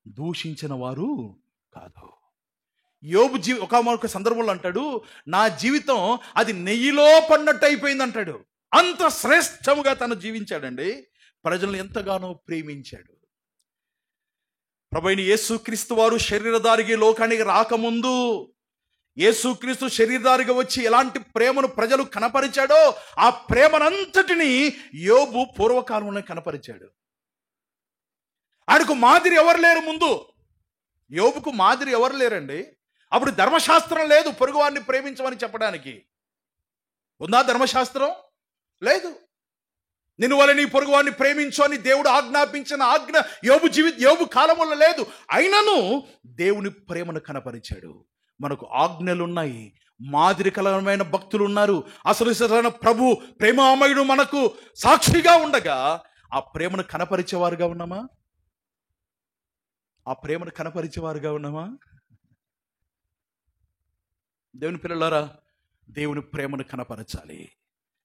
దూషించిన వారు కాదు. యోబు ఒక సందర్భంలో అంటాడు, నా జీవితం అది నెయ్యిలో పడినట్టు అయిపోయింది అంటాడు. అంత శ్రేష్టముగా తను జీవించాడండి. ప్రజలను ఎంతగానో ప్రేమించాడు. ప్రభువైన యేసుక్రీస్తు వారు శరీరధారిగా లోకానికి రాకముందు యేసుక్రీస్తు శరీరధారిగా వచ్చి ఎలాంటి ప్రేమను ప్రజలు కనపరిచాడో ఆ ప్రేమనంతటిని యోబు పూర్వకాలంలో కనపరిచాడు. ఆయనకు మాదిరి ఎవరు లేరు. ముందు యోబుకు మాదిరి ఎవరు లేరండి. అప్పుడు ధర్మశాస్త్రం లేదు పొరుగువారిని ప్రేమించమని చెప్పడానికి. ఉందా ధర్మశాస్త్రం? లేదు. నిన్ను వల్ల నీ పొరుగువారిని ప్రేమించు అని దేవుడు ఆజ్ఞాపించిన ఆజ్ఞ యోబు కాలంలో లేదు. అయినను దేవుని ప్రేమను కనపరిచాడు. మనకు ఆజ్ఞలున్నాయి, మాదిరికరమైన భక్తులు ఉన్నారు. అసలు ప్రభు ప్రేమామయుడు మనకు సాక్షిగా ఉండగా ఆ ప్రేమను కనపరిచేవారుగా ఉన్నామా? ఆ ప్రేమను కనపరిచేవారుగా ఉన్నామా? దేవుని పిల్లలారా, దేవుని ప్రేమను కనపరచాలి.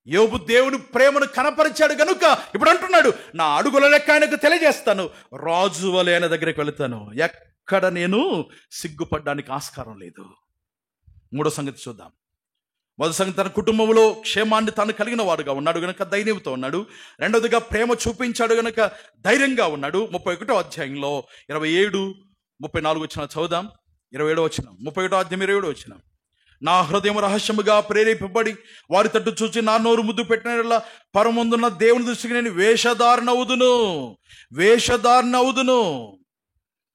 యోబు దేవుని ప్రేమను కనపరిచాడు గనుక ఇప్పుడు అంటున్నాడు, నా అడుగుల లెక్క ఆయనకు తెలియజేస్తాను, రాజు వలె ఆయన దగ్గరికి వెళుతాను, ఎక్కడ నేను సిగ్గుపడడానికి ఆస్కారం లేదు. మూడో సంగతి చూద్దాం. మొదటి సంగతి, తన కుటుంబంలో క్షేమాన్ని తాను కలిగిన వాడుగా ఉన్నాడు గనక ధైర్యంతో ఉన్నాడు. రెండవదిగా ప్రేమ చూపించాడు గనక ధైర్యంగా ఉన్నాడు. 31వ అధ్యాయంలో 27, 34 వచ్చిన చదువుదాం. 27వ వచనం, 31వ అధ్యాయం 27వ వచనం. నా హృదయం రహస్యముగా ప్రేరేపబడి వారి తట్టు చూచి నా నోరు ముద్దు పెట్టిన పరమందున్న దేవుని దృష్టికి నేను వేషధారణ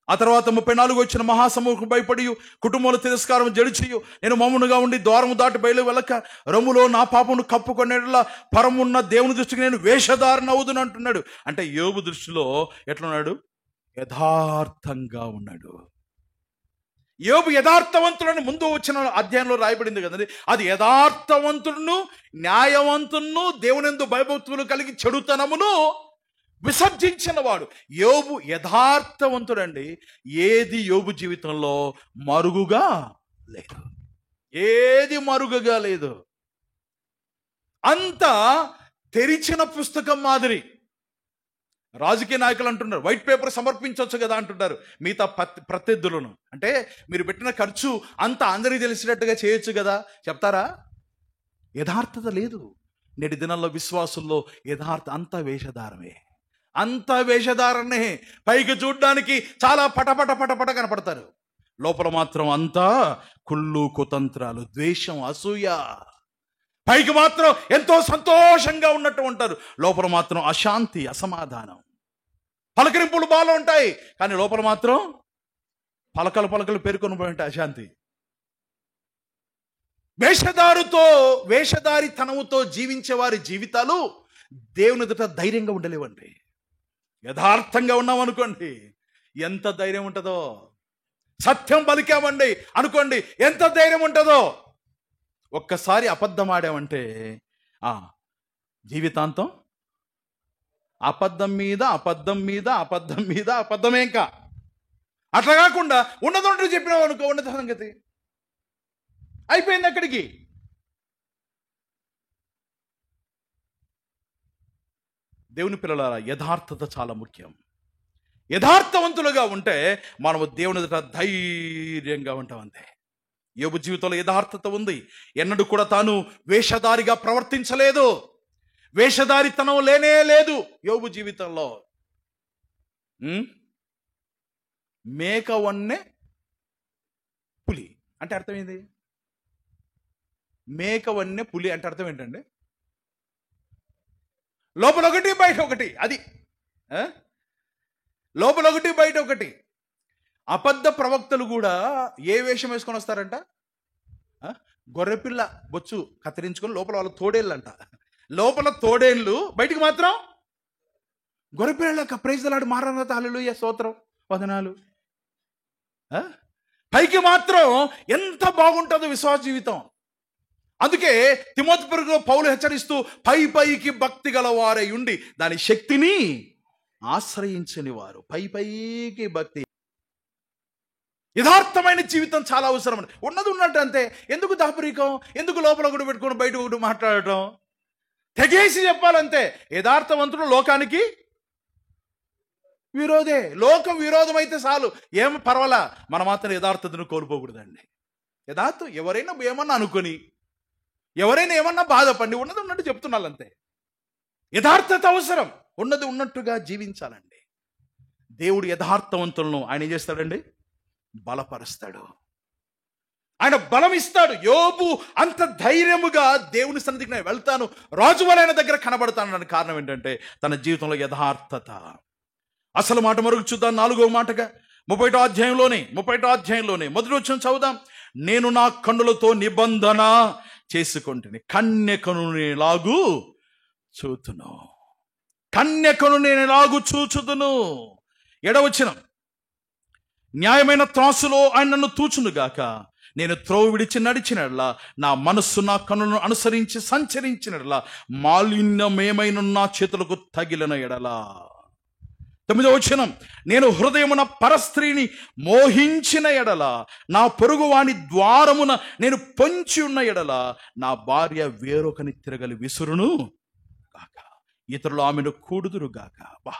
ఆ తర్వాత 34 వచ్చిన మహాసమూహం భయపడి కుటుంబంలో తిరస్కారం జడిచియు నేను మౌనుగా ఉండి ద్వారము దాటి బయలు వెళ్ళక రొమ్ములో నా పాపమును కప్పుకొనేలా పరమున్న దేవుని దృష్టికి నేను వేషధారణ అవుదును అంటున్నాడు. అంటే యోబు దృష్టిలో ఎట్లున్నాడు? యథార్థంగా ఉన్నాడు. యోబు యథార్థవంతుడని ముందు వచ్చిన అధ్యాయంలో రాయబడింది కదండి. అది యథార్థవంతుడును న్యాయవంతును దేవునియందు భయభక్తులు కలిగి చెడుతనమును విసర్జించిన వాడు. యోబు యథార్థవంతుడండి. ఏది యోబు జీవితంలో మరుగుగా లేదు, ఏది మరుగుగా లేదు. అంతా తెరిచిన పుస్తకం మాదిరి. రాజకీయ నాయకులు అంటున్నారు, వైట్ పేపర్ సమర్పించవచ్చు కదా అంటున్నారు మిగతా ప్రత్యర్థులను. అంటే మీరు పెట్టిన ఖర్చు అంతా అందరికీ తెలిసినట్టుగా చేయొచ్చు కదా చెప్తారా? యథార్థత లేదు. నేటి దినాల్లో విశ్వాసుల్లో అంతా వేషధారమే, అంత వేషధారణే. పైకి చూడ్డానికి చాలా పటపట కనపడతారు, లోపల మాత్రం అంతా కుళ్ళు కుతంత్రాలు, ద్వేషం, అసూయ. పైకి మాత్రం ఎంతో సంతోషంగా ఉన్నట్టు ఉంటారు, లోపల మాత్రం అశాంతి, అసమాధానం. పలకరింపులు బాగా ఉంటాయి కానీ లోపల మాత్రం పలకలు పేరుకొని పోయి ఉంటాయి, అశాంతి. వేషధారితనముతో జీవించే వారి జీవితాలు దేవుని ఎదుట ధైర్యంగా ఉండలేవండి. యథార్థంగా ఉన్నామనుకోండి ఎంత ధైర్యం ఉంటుందో. సత్యం పలికామండి అనుకోండి ఎంత ధైర్యం ఉంటుందో. ఒక్కసారి అబద్ధం ఆడామంటే జీవితాంతం అబద్ధం మీద అబద్ధమే. ఇంకా అట్లా కాకుండా ఉన్నదంటూ చెప్పినావు అనుకో, ఉన్నత సంగతి అయిపోయింది అక్కడికి. దేవుని పిల్లలారా, యథార్థత చాలా ముఖ్యం. యథార్థవంతులుగా ఉంటే మనము దేవుని ఎదుట ధైర్యంగా ఉంటాం అంతే. యోబు జీవితంలో యథార్థత ఉంది. ఎన్నడూ కూడా తాను వేషధారిగా ప్రవర్తించలేదు, వేషధారితనం లేనే లేదు యోబు జీవితంలో. మేక వన్నె పులి అంటే అర్థం ఏంది? మేక వన్నె పులి అంటే అర్థం ఏంటండి? లోపల ఒకటి బయట ఒకటి. అది లోపల ఒకటి బయట ఒకటి. అబద్ధ ప్రవక్తలు కూడా ఏ వేషం వేసుకొని వస్తారంట? గొర్రెపిల్ల బొచ్చు కత్తిరించుకొని లోపల వాళ్ళ తోడేళ్ళంట. లోపల తోడేళ్ళు, బయటికి మాత్రం గొర్రెపిల్లక ప్రైజ్లాడు మారనత హల్లెలూయా స్తోత్రం వదనాలు. పైకి మాత్రం ఎంత బాగుంటుందో విశ్వాస జీవితం. అందుకే తిమోతిలో పౌలు హెచ్చరిస్తూ పైకి భక్తి గల వారై ఉండి దాని శక్తిని ఆశ్రయించని వారు. పైకి భక్తి. యథార్థమైన జీవితం చాలా అవసరం. ఉన్నది ఉన్నట్టు అంతే. ఎందుకు దాపరికం? ఎందుకు లోపల ఒకటి పెట్టుకొని బయట ఒకటి మాట్లాడటం? తెగేసి చెప్పాలంతే. యథార్థవంతుడు లోకానికి విరోధే. లోకం విరోధం అయితే చాలు, ఏం పర్వాలా, మన మాత్రం యథార్థతను కోల్పోకూడదండి. యథార్థం ఎవరైనా ఏమన్నా అనుకొని, ఎవరైనా ఏమన్నా బాధపడి ఉన్నది ఉన్నట్టు చెప్తున్నారంతే. యథార్థత అవసరం. ఉన్నది ఉన్నట్టుగా జీవించాలండి. దేవుడు యథార్థవంతులను ఆయన ఏం చేస్తాడండి? బలపరుస్తాడు, ఆయన బలం ఇస్తాడు. యోబు అంత ధైర్యముగా దేవుని సన్నిధికి నేను వెళ్తాను, రాజు వలైన దగ్గర కనబడతాను అనే కారణం ఏంటంటే తన జీవితంలో యథార్థత. అసలు మాట మరుగు చూద్దాం. 4వ మాటగా 31వ అధ్యాయంలోనే మొదటి వచనం చదువుదాం. నేను నా కన్నులతో నిబంధన చేసుకుంటుని, కన్యకను నేలాగు చూతును, కన్యకను నేలాగు చూచుదును. 7వ వచనం, న్యాయమైన త్రాసులో ఆయన నన్ను తూచునుగాక, నేను త్రోవ విడిచి నడిచినట్లా, నా మనస్సు నా కన్నులను అనుసరించి సంచరించినట్లా, మాలిన్యమేమైన నా చేతులకు తగిలిన ఎడలా. 9వ వచనం, నేను హృదయమున పరస్త్రీని మోహించిన ఎడల, నా పొరుగువాని ద్వారమున నేను పొంచి ఉన్న ఎడల, నా భార్య వేరొకని తిరగలి విసురును గాక, ఇతరులు ఆమెను కూడుదురు గాక. బా,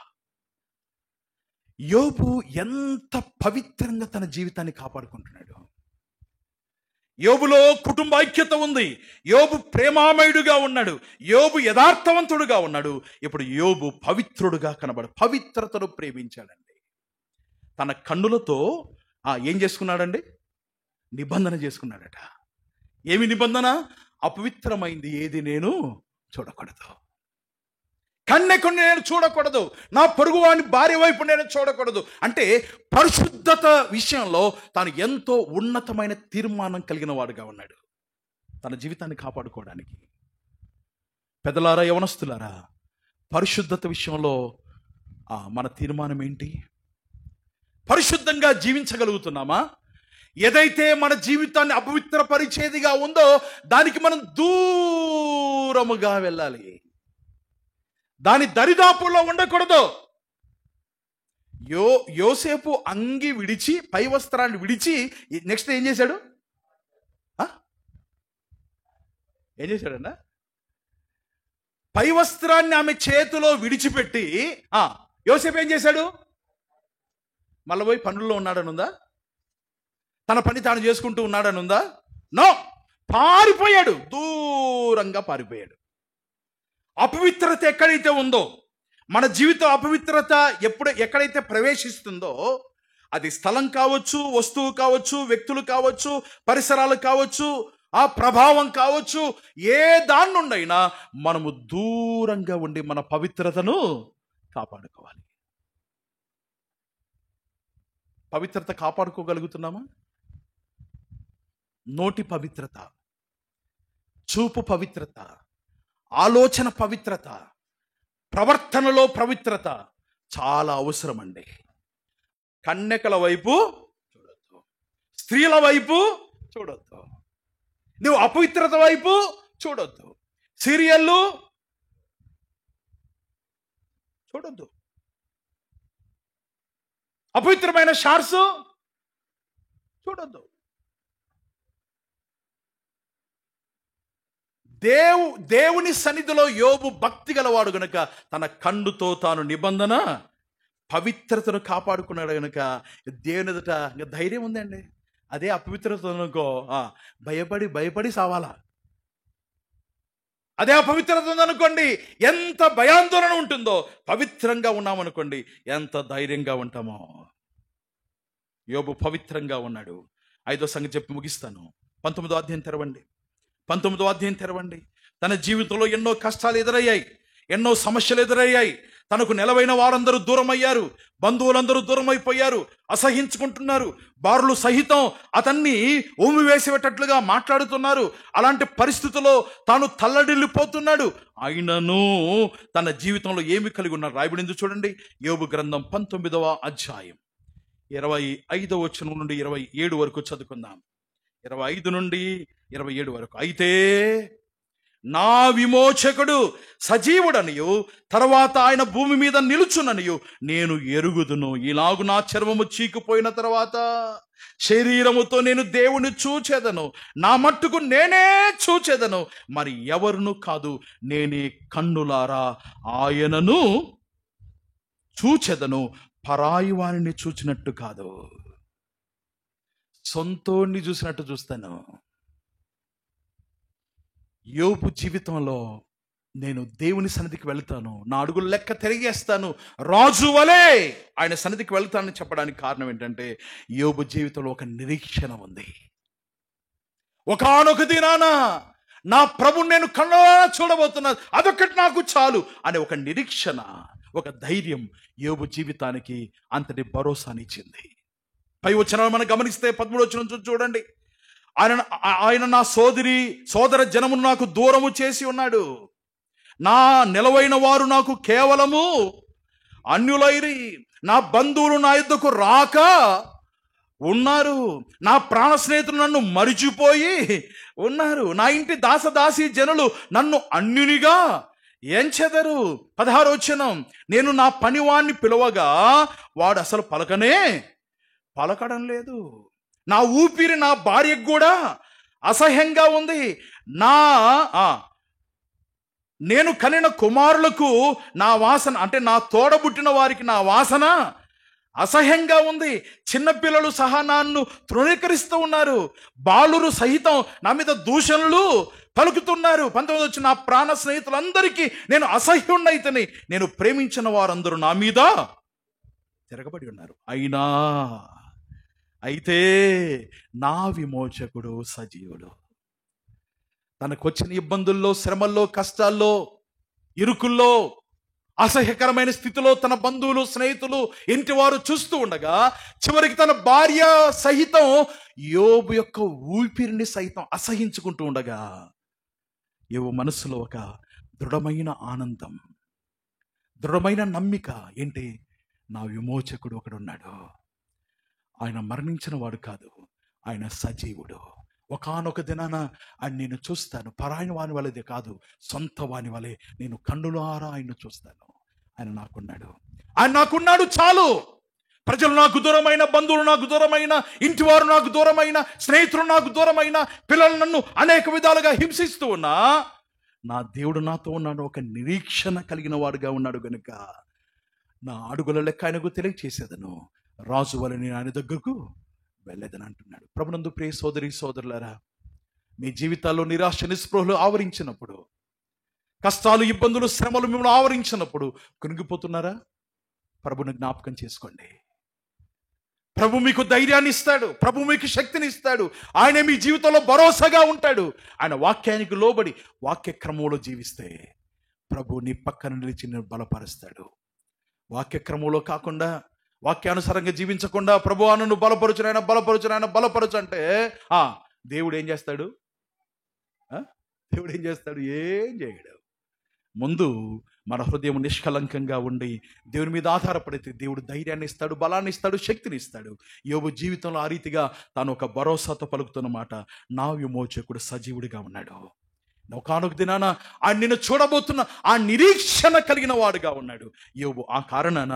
యోబు ఎంత పవిత్రంగా తన జీవితాన్ని కాపాడుకుంటున్నాడు. యోబులో కుటుంబ ఐక్యత ఉంది. యోబు ప్రేమామయుడుగా ఉన్నాడు. యోబు యథార్థవంతుడుగా ఉన్నాడు. ఇప్పుడు యోబు పవిత్రుడుగా పవిత్రతను ప్రేమించాడండి. తన కన్నులతో ఏం చేసుకున్నాడండి? నిబంధన చేసుకున్నాడట. ఏమి నిబంధన? అపవిత్రమైంది ఏది నేను చూడకూడదు, కన్యకుని నేను చూడకూడదు, నా పొరుగువాని భార్య వైపు నేను చూడకూడదు. అంటే పరిశుద్ధత విషయంలో తాను ఎంతో ఉన్నతమైన తీర్మానం కలిగిన వాడుగా ఉన్నాడు తన జీవితాన్ని కాపాడుకోవడానికి. పెద్దలారా, యవనస్తులారా, పరిశుద్ధత విషయంలో మన తీర్మానం ఏంటి? పరిశుద్ధంగా జీవించగలుగుతున్నామా? ఏదైతే మన జీవితాన్ని అపవిత్రపరిచేదిగా ఉందో దానికి మనం దూరముగా వెళ్ళాలి, దాని దరిదాపుల్లో ఉండకూడదు. యోసేపు అంగి విడిచి, పై వస్త్రాన్ని విడిచి నెక్స్ట్ ఏం చేశాడు? ఏం చేశాడన్నా? పై వస్త్రాన్ని ఆమె చేతిలో విడిచిపెట్టి యోసేపు ఏం చేశాడు? మళ్ళీ పోయి పనుల్లో ఉన్నాడనుందా? తన పని తాను చేసుకుంటూ ఉన్నాడనుందా? నో, పారిపోయాడు, దూరంగా పారిపోయాడు. అపవిత్రత ఎక్కడైతే ఉందో, మన జీవితం అపవిత్రత ఎక్కడైతే ప్రవేశిస్తుందో, అది స్థలం కావచ్చు, వస్తువు కావచ్చు, వ్యక్తులు కావచ్చు, పరిసరాలు కావచ్చు, ఆ ప్రభావం కావచ్చు, ఏ దాని నుండైనా మనము దూరంగా ఉండి మన పవిత్రతను కాపాడుకోవాలి. పవిత్రత కాపాడుకోగలుగుతున్నామా? నోటి పవిత్రత, చూపు పవిత్రత, ఆలోచన పవిత్రత, ప్రవర్తనలో పవిత్రత చాలా అవసరం అండి. కన్యకల వైపు చూడొద్దు, స్త్రీల వైపు చూడొద్దు, నువ్వు అపవిత్రత వైపు చూడొద్దు, సీరియళ్ళు చూడొద్దు, అపవిత్రమైన షార్ట్స్ చూడొద్దు. దేవుని సన్నిధిలో యోబు భక్తి గలవాడు గనుక తన కన్నుతో తాను నిబంధన పవిత్రతను కాపాడుకున్నాడు గనుక దేవుని ఎదుట ధైర్యం ఉందండి. అదే అపవిత్రత అనుకో, భయపడి సావాలా. అదే అపవిత్రత ఉందనుకోండి, ఎంత భయాందోళన ఉంటుందో. పవిత్రంగా ఉన్నామనుకోండి, ఎంత ధైర్యంగా ఉంటామో. యోబు పవిత్రంగా ఉన్నాడు. 5వ సంగతి చెప్పి ముగిస్తాను. 19వ అధ్యాయం తెరవండి. 19వ అధ్యాయం తెరవండి. తన జీవితంలో ఎన్నో కష్టాలు ఎదురయ్యాయి, ఎన్నో సమస్యలు ఎదురయ్యాయి. తనకు నెలవైన వారందరూ దూరం అయ్యారు, బంధువులందరూ దూరం అయిపోయారు, అసహించుకుంటున్నారు, బారులు సహితం అతన్ని ఊమి వేసేటట్లుగా మాట్లాడుతున్నారు. అలాంటి పరిస్థితుల్లో తాను తల్లడిల్లిపోతున్నాడు. అయినను తన జీవితంలో ఏమి కలిగి ఉన్నారు రాయబడింది చూడండి. యోబు గ్రంథం 19వ అధ్యాయం 25వ వచనం నుండి 27 వరకు చదువుకుందాం. 25 నుండి 27 వరకు. అయితే నా విమోచకుడు సజీవుడనియు, తర్వాత ఆయన భూమి మీద నిలుచుననియు నేను ఎరుగుదును. ఇలాగు నా చర్మము చీకిపోయిన తర్వాత శరీరముతో నేను దేవుని చూచెదను, నా మట్టుకు నేనే చూచెదను, మరి ఎవరును కాదు, నేనే కన్నులారా ఆయనను చూచెదను, పరాయి వారిని చూచినట్టు కాదు, సొంతోడిని చూసినట్టు చూస్తాను. యోబు జీవితంలో నేను దేవుని సన్నిధికి వెళ్తాను, నా అడుగులు లెక్క తిరిగేస్తాను, రాజు వలే ఆయన సన్నిధికి వెళ్తానని చెప్పడానికి కారణం ఏంటంటే యోబు జీవితంలో ఒక నిరీక్షణ ఉంది. ఒకానొక దినాన నా ప్రభుని నేను కళ్ళారా చూడబోతున్నాను, అదొకటి నాకు చాలు అనే ఒక నిరీక్షణ, ఒక ధైర్యం యోబు జీవితానికి అంతటి భరోసానిచ్చింది. పై వచనాలు మనం గమనిస్తే 13వ వచనం చూడండి. ఆయన ఆయన నా సోదర జనమును నాకు దూరము చేసి ఉన్నాడు. నా నిలవైన వారు నాకు కేవలము అన్యులైరి. నా బంధువులు నా యుద్ధకు రాక ఉన్నారు. నా ప్రాణ స్నేహితులు నన్ను మరిచిపోయి ఉన్నారు. నా ఇంటి దాసదాసి జనులు నన్ను అన్యునిగా ఎంచెదరు. 16వ వచనం, నేను నా పనివాణ్ణి పిలవగా వాడు అసలు పలకడం లేదు. నా ఊపిరి నా భార్యకు కూడా అసహ్యంగా ఉంది. నేను కనిన కుమారులకు నా వాసన, అంటే నా తోడబుట్టిన వారికి నా వాసన అసహ్యంగా ఉంది. చిన్నపిల్లలు సహా నన్ను తృణీకరిస్తూ ఉన్నారు. బాలురు సహితం నా మీద దూషణలు పలుకుతున్నారు. 19 వచ్చి, నా ప్రాణ స్నేహితులందరికీ నేను అసహ్యుణ్ణైతని, నేను ప్రేమించిన వారందరూ నా మీద తిరగబడి ఉన్నారు. అయితే నా విమోచకుడు సజీవుడు. తనకొచ్చిన ఇబ్బందుల్లో, శ్రమల్లో, కష్టాల్లో, ఇరుకుల్లో, అసహ్యకరమైన స్థితిలో తన బంధువులు, స్నేహితులు, ఇంటివారు చూస్తూ ఉండగా చివరికి తన భార్య సహితం యోబు యొక్క ఊపిరిని సైతం అసహించుకుంటూ ఉండగా యోబు మనసులో ఒక దృఢమైన ఆనందం, దృఢమైన నమ్మిక. ఏంటి? నా విమోచకుడు ఒకడున్నాడు. ఆయన మరణించిన వాడు కాదు, ఆయన సజీవుడు. ఒకానొక దినాన ఆయన నేను చూస్తాను. పరాయణ వాని వలదే కాదు, సొంత వాని వలె నేను కన్నులారా ఆయన్ను చూస్తాను. ఆయన నాకున్నాడు చాలు. ప్రజలు నాకు దూరమైన, బంధువులు నాకు దూరమైన, ఇంటివారు నాకు దూరమైన, స్నేహితులు నాకు దూరమైన, పిల్లలు నన్ను అనేక విధాలుగా హింసిస్తూ ఉన్నా నా దేవుడు నాతో ఉన్నాడు. ఒక నిరీక్షణ కలిగిన వాడుగా ఉన్నాడు గనుక నా అడుగుల లెక్క ఆయనకు తెలియచేసేదను. రాజు వలె నేను ఆయన దగ్గరకు వెళ్ళేదని అంటున్నాడు. ప్రభునందు ప్రియ సోదరి సోదరులారా, మీ జీవితాల్లో నిరాశ నిస్పృహలు ఆవరించినప్పుడు, కష్టాలు, ఇబ్బందులు, శ్రమలు మిమ్మల్ని ఆవరించినప్పుడు కృంగిపోతున్నారా? ప్రభుని జ్ఞాపకం చేసుకోండి. ప్రభు మీకు ధైర్యాన్ని ఇస్తాడు. ప్రభు మీకు శక్తిని ఇస్తాడు. ఆయన మీ జీవితంలో భరోసాగా ఉంటాడు. ఆయన వాక్యానికి లోబడి వాక్య క్రమంలో జీవిస్తే ప్రభు నీ పక్కన నిలిచి నేను బలపరుస్తాడు. వాక్య క్రమంలో కాకుండా, వాక్యానుసారంగా జీవించకుండా, ప్రభు నన్ను బలపరచు అంటే దేవుడు ఏం చేస్తాడు? ఏం చేయడు. ముందు మన హృదయం నిష్కలంకంగా ఉండి దేవుని మీద ఆధారపడితే దేవుడు ధైర్యాన్ని ఇస్తాడు, బలాన్ని ఇస్తాడు, శక్తిని ఇస్తాడు. యోబు జీవితంలో ఆ రీతిగా తాను ఒక భరోసాతో పలుకుతున్నమాట, నా విమోచకుడు సజీవుడిగా ఉన్నాడు. ఒకనొక దినాన ఆయన నిన్ను చూడబోతున్న ఆ నిరీక్షణ కలిగిన వాడుగా ఉన్నాడు యోబు. ఆ కారణాన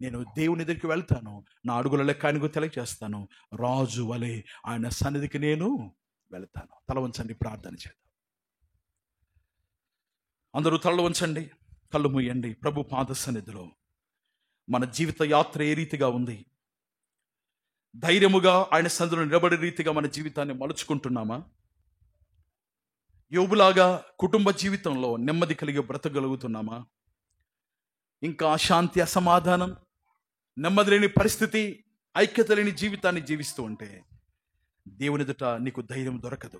నేను దేవుని దగ్గరికి వెళ్తాను, నా అడుగుల లెక్క ఆయనకు తెలియజేస్తాను, రాజు వలె ఆయన సన్నిధికి నేను వెళ్తాను. తల వంచండి, ప్రార్థన చేద్దాం. అందరూ తల వంచండి, కళ్ళు మూయండి. ప్రభు పాద సన్నిధిలో మన జీవిత యాత్ర ఏ రీతిగా ఉంది? ధైర్యముగా ఆయన సన్నిధిలో నిలబడే రీతిగా మన జీవితాన్ని మలుచుకుంటున్నామా? యోబులాగా కుటుంబ జీవితంలో నెమ్మది కలిగి బ్రతకగలుగుతున్నామా? ఇంకా అశాంతి, అసమాధానం, నెమ్మది లేని పరిస్థితి, ఐక్యత లేని జీవితాన్ని జీవిస్తూ ఉంటే దేవుని ఎదుట నీకు ధైర్యం దొరకదు.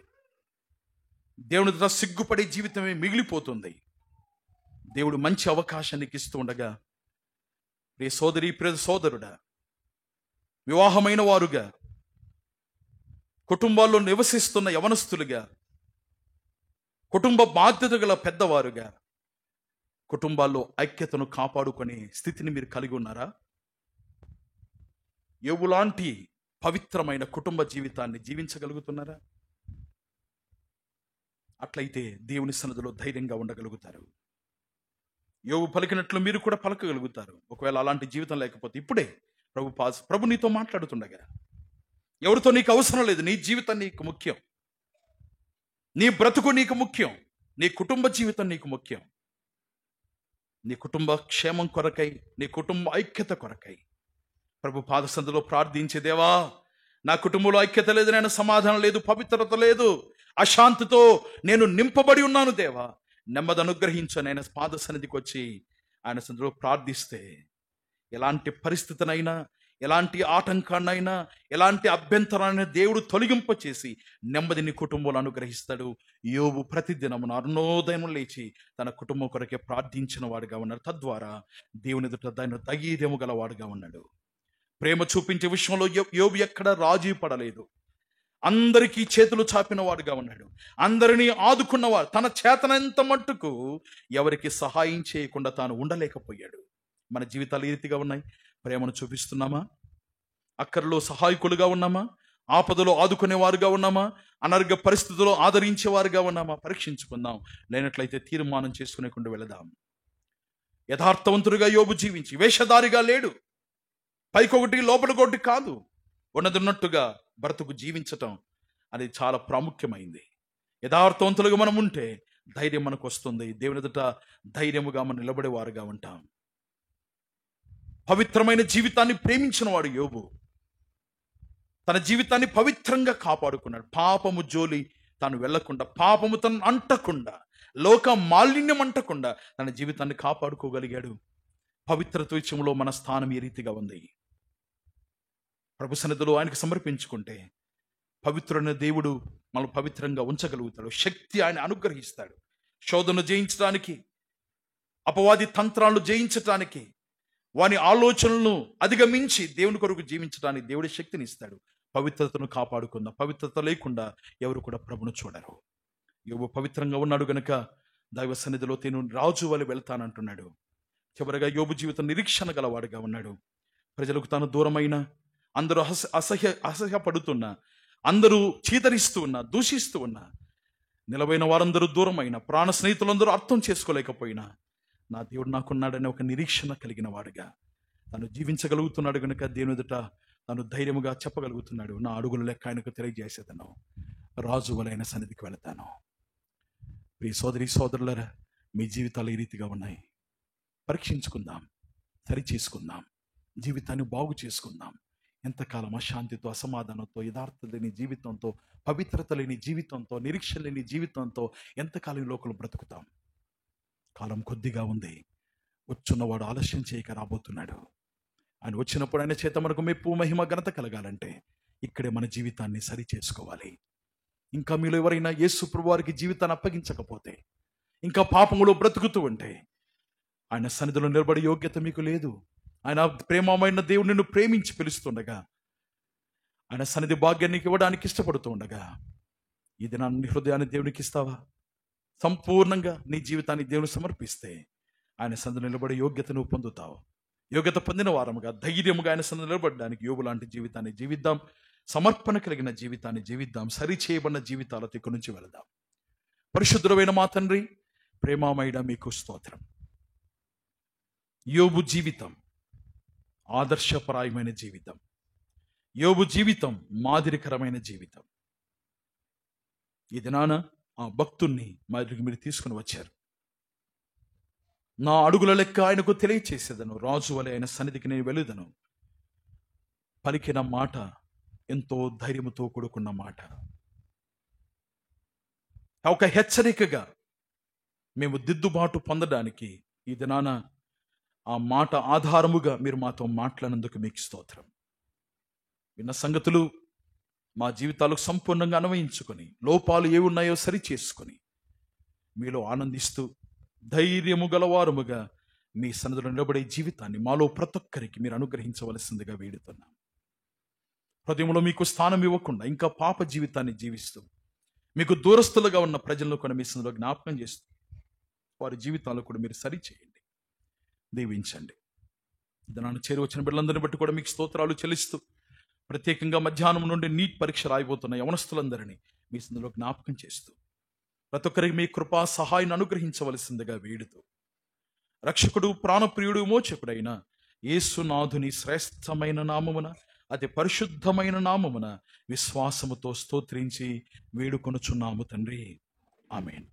దేవుని ఎదుట సిగ్గుపడే జీవితమే మిగిలిపోతుంది. దేవుడు మంచి అవకాశాన్ని ఇస్తూ ఉండగా, ప్రియ సోదరి, ప్రియ సోదరుడా, వివాహమైన వారుగా, కుటుంబాల్లో నివసిస్తున్న యవనస్తులుగా, కుటుంబ బాధ్యత గల పెద్దవారుగా, కుటుంబాల్లో ఐక్యతను కాపాడుకునే స్థితిని మీరు కలిగి ఉన్నారా? యోబు లాంటి పవిత్రమైన కుటుంబ జీవితాన్ని జీవించగలుగుతున్నారా? అట్లయితే దేవుని సన్నిధిలో ధైర్యంగా ఉండగలుగుతారు. యోబు పలికినట్లు మీరు కూడా పలకగలుగుతారు. ఒకవేళ అలాంటి జీవితం లేకపోతే ఇప్పుడే ప్రభు నీతో మాట్లాడుతుండగా, ఎవరితో నీకు అవసరం లేదు, నీ జీవితం నీకు ముఖ్యం, నీ బ్రతుకు నీకు ముఖ్యం, నీ కుటుంబ జీవితం నీకు ముఖ్యం. నీ కుటుంబ క్షేమం కొరకై, నీ కుటుంబ ఐక్యత కొరకై ప్రభు పాద సన్నిధిలో ప్రార్థించే, దేవా నా కుటుంబంలో ఐక్యత లేదు, నేను సమాధానం లేదు, పవిత్రత లేదు, అశాంతితో నేను నింపబడి ఉన్నాను, దేవా నెమ్మది అనుగ్రహించని ఆయన పాద సన్నిధికి వచ్చి ఆయన సన్నిధిలో ప్రార్థిస్తే ఎలాంటి పరిస్థితినైనా, ఎలాంటి ఆటంకాన్నైనా, ఎలాంటి అభ్యంతరాన్ని దేవుడు తొలగింప చేసి నెమ్మదిని కుటుంబంలో అనుగ్రహిస్తాడు. యోబు ప్రతిదినమున అరుణోదయం లేచి తన కుటుంబం కొరకే ప్రార్థించిన వాడుగా ఉన్నాడు. తద్వారా దేవుని ఎదుట ధైర్యము గల వాడుగా ఉన్నాడు. ప్రేమ చూపించే విషయంలో యోబు ఎక్కడ రాజీ పడలేదు. అందరికీ చేతులు చాపిన వాడుగా ఉన్నాడు. అందరినీ ఆదుకున్నవాడు. తన చేతనంత మట్టుకు ఎవరికి సహాయం చేయకుండా తాను ఉండలేకపోయాడు. మన జీవితాలు ఏ రీతిగా ఉన్నాయి? ప్రేమను చూపిస్తున్నామా? అక్కరలో సహాయకులుగా ఉన్నామా? ఆపదలో ఆదుకునేవారుగా ఉన్నామా? అనారోగ్య పరిస్థితుల్లో ఆదరించేవారుగా ఉన్నామా? పరీక్షించుకుందాం. లేనట్లయితే తీర్మానం చేసుకునేకుండా వెళదాం. యథార్థవంతుడిగా యోబు జీవించి వేషధారిగా లేడు. పైకొకటి లోపలికొకటి కాదు, ఉన్నదిన్నట్టుగా బ్రతుకు జీవించటం అనేది చాలా ప్రాముఖ్యమైంది. యథార్థవంతులుగా మనం ఉంటే ధైర్యం మనకు వస్తుంది. దేవుని ఎదుట ధైర్యముగా మనం నిలబడేవారుగా ఉంటాం. పవిత్రమైన జీవితాన్ని ప్రేమించిన వాడు యోబు. తన జీవితాన్ని పవిత్రంగా కాపాడుకున్నాడు. పాపము జోలి తాను వెళ్లకుండా, పాపము తను అంటకుండా, లోక మాలిన్యం అంటకుండా తన జీవితాన్ని కాపాడుకోగలిగాడు. పవిత్రత విషయంలో మన స్థానం ఏ రీతిగా ఉంది? ప్రభు సన్నిధిలో ఆయనకు సమర్పించుకుంటే పవిత్రుడైన దేవుడు మనం పవిత్రంగా ఉంచగలుగుతాడు. శక్తి ఆయన అనుగ్రహిస్తాడు. శోధన జయించడానికి, అపవాది తంత్రాలను జయించటానికి, వాని ఆలోచనలను అధిగమించి దేవుని కొరకు జీవించడానికి దేవుడి శక్తిని ఇస్తాడు. పవిత్రతను కాపాడుకుందాం. పవిత్రత లేకుండా ఎవరు కూడా ప్రభును చూడరు. యోబు పవిత్రంగా ఉన్నాడు గనుక దైవ సన్నిధిలో నేను రాజు వలె వెళ్తానంటున్నాడు. చివరగా యోబు జీవితం నిరీక్షణ గలవాడుగా ఉన్నాడు. ప్రజలకు తాను దూరమైన, అందరూ అసహ్యపడుతున్నా, అందరూ చీదరిస్తూ ఉన్నా, దూషిస్తూ ఉన్నా, నిలవైన వారందరూ దూరమైన, ప్రాణ స్నేహితులందరూ అర్థం చేసుకోలేకపోయినా నా దేవుడు నాకున్నాడనే ఒక నిరీక్షణ కలిగిన వాడుగా తను జీవించగలుగుతున్నాడు కనుక దేవుని ఎదుట తను ధైర్యముగా చెప్పగలుగుతున్నాడు. నా అడుగుల లెక్క ఆయనకు తెలియజేసేదను, రాజు వలైన సన్నిధికి వెళతాను. ప్రియ సోదరి సోదరులరా, మీ జీవితాలు ఈ రీతిగా ఉన్నాయి. పరీక్షించుకుందాం, సరి చేసుకుందాం, జీవితాన్ని బాగు చేసుకుందాం. ఎంతకాలం అశాంతితో, అసమాధానంతో, యథార్థత లేని జీవితంతో, పవిత్రత లేని జీవితంతో, నిరీక్షణ లేని జీవితంతో ఎంతకాలం ఈ లోకంలో బ్రతుకుతాం? కాలం కొద్దిగా ఉంది. వచ్చున్నవాడు ఆలస్యం చేయక రాబోతున్నాడు. ఆయన వచ్చినప్పుడు ఆయన చేత మనకు మెప్పు, మహిమ, ఘనత కలగాలంటే ఇక్కడే మన జీవితాన్ని సరి చేసుకోవాలి. ఇంకా మీలో ఎవరైనా యేసు ప్రభువు వారికి జీవితాన్ని అప్పగించకపోతే, ఇంకా పాపములో బ్రతుకుతూ ఉంటే, ఆయన సన్నిధిలో నిలబడే యోగ్యత మీకు లేదు. ఆయన ప్రేమమైన దేవుడు నిన్ను ప్రేమించి పిలుస్తుండగా, ఆయన సన్నిధి భాగ్యానికి ఇవ్వడానికి ఇష్టపడుతూ ఉండగా, ఈ దినాన్ని హృదయాన్ని దేవునికి ఇస్తావా? సంపూర్ణంగా నీ జీవితాన్ని దేవుని సమర్పిస్తే ఆయన సన్నిధిలో నిలబడే యోగ్యతను పొందుతావు. యోగ్యత పొందిన వారముగా, ధైర్యముగా ఆయన సన్నిధిలో నిలబడడానికి యోబు లాంటి జీవితాన్ని జీవిద్దాం. సమర్పణ కలిగిన జీవితాన్ని జీవిద్దాం. సరి చేయబడిన జీవితాలతో ఇక్కడి నుంచి వెళదాం. పరిశుద్ధుడైన మా తండ్రి, ప్రేమామయుడ మీకు స్తోత్రం. యోబు జీవితం ఆదర్శపరాయమైన జీవితం. యోబు జీవితం మాదిరికరమైన జీవితం. ఈ దినాన ఆ భక్తుణ్ణి మా దగ్గరికి మీరు తీసుకుని వచ్చారు. నా అడుగుల లెక్క ఆయనకు తెలియచేసేదను, రాజు వలె ఆయన సన్నిధికి నేను వెళుదను. పలికిన మాట ఎంతో ధైర్యముతో కూడుకున్న మాట. ఒక హెచ్చరికగా మేము దిద్దుబాటు పొందడానికి ఈ దినాన ఆ మాట ఆధారముగా మీరు మాతో మాట్లాడినందుకు మీకు స్తోత్రం. విన్న సంగతులు మా జీవితాలకు సంపూర్ణంగా అన్వయించుకొని, లోపాలు ఏ ఉన్నాయో సరి చేసుకొని, మీలో ఆనందిస్తూ ధైర్యము గలవారముగా మీ సన్నిధిలో నిలబడే జీవితాన్ని మాలో ప్రతి ఒక్కరికి మీరు అనుగ్రహించవలసిందిగా వేడుతున్నాం. హృదయంలో మీకు స్థానం ఇవ్వకుండా ఇంకా పాప జీవితాన్ని జీవిస్తూ మీకు దూరస్తులుగా ఉన్న ప్రజలను కూడా మీ సన్నిధిలో జ్ఞాపకం చేస్తూ వారి జీవితాలు కూడా మీరు సరి చేయండి, దీవించండి. దాన్ని చేరువచ్చిన బిడ్డలందరిని బట్టి కూడా మీకు స్తోత్రాలు చెల్లిస్తూ, ప్రత్యేకంగా మధ్యాహ్నం నుండి నీట్ పరీక్ష రాయిపోతున్న యవనస్తులందరినీ మీ సన్నిధిలో జ్ఞాపకం చేస్తూ ప్రతి ఒక్కరికి మీ కృపా సహాయాన్ని అనుగ్రహించవలసిందిగా వేడుతూ, రక్షకుడు, ప్రాణప్రియుడు, మోచకుడైన యేసునాథుని శ్రేష్టమైన నామమున, అతి పరిశుద్ధమైన నామమున విశ్వాసముతో స్తోత్రించి వేడుకొనుచున్నాము తండ్రి. ఆమేన్.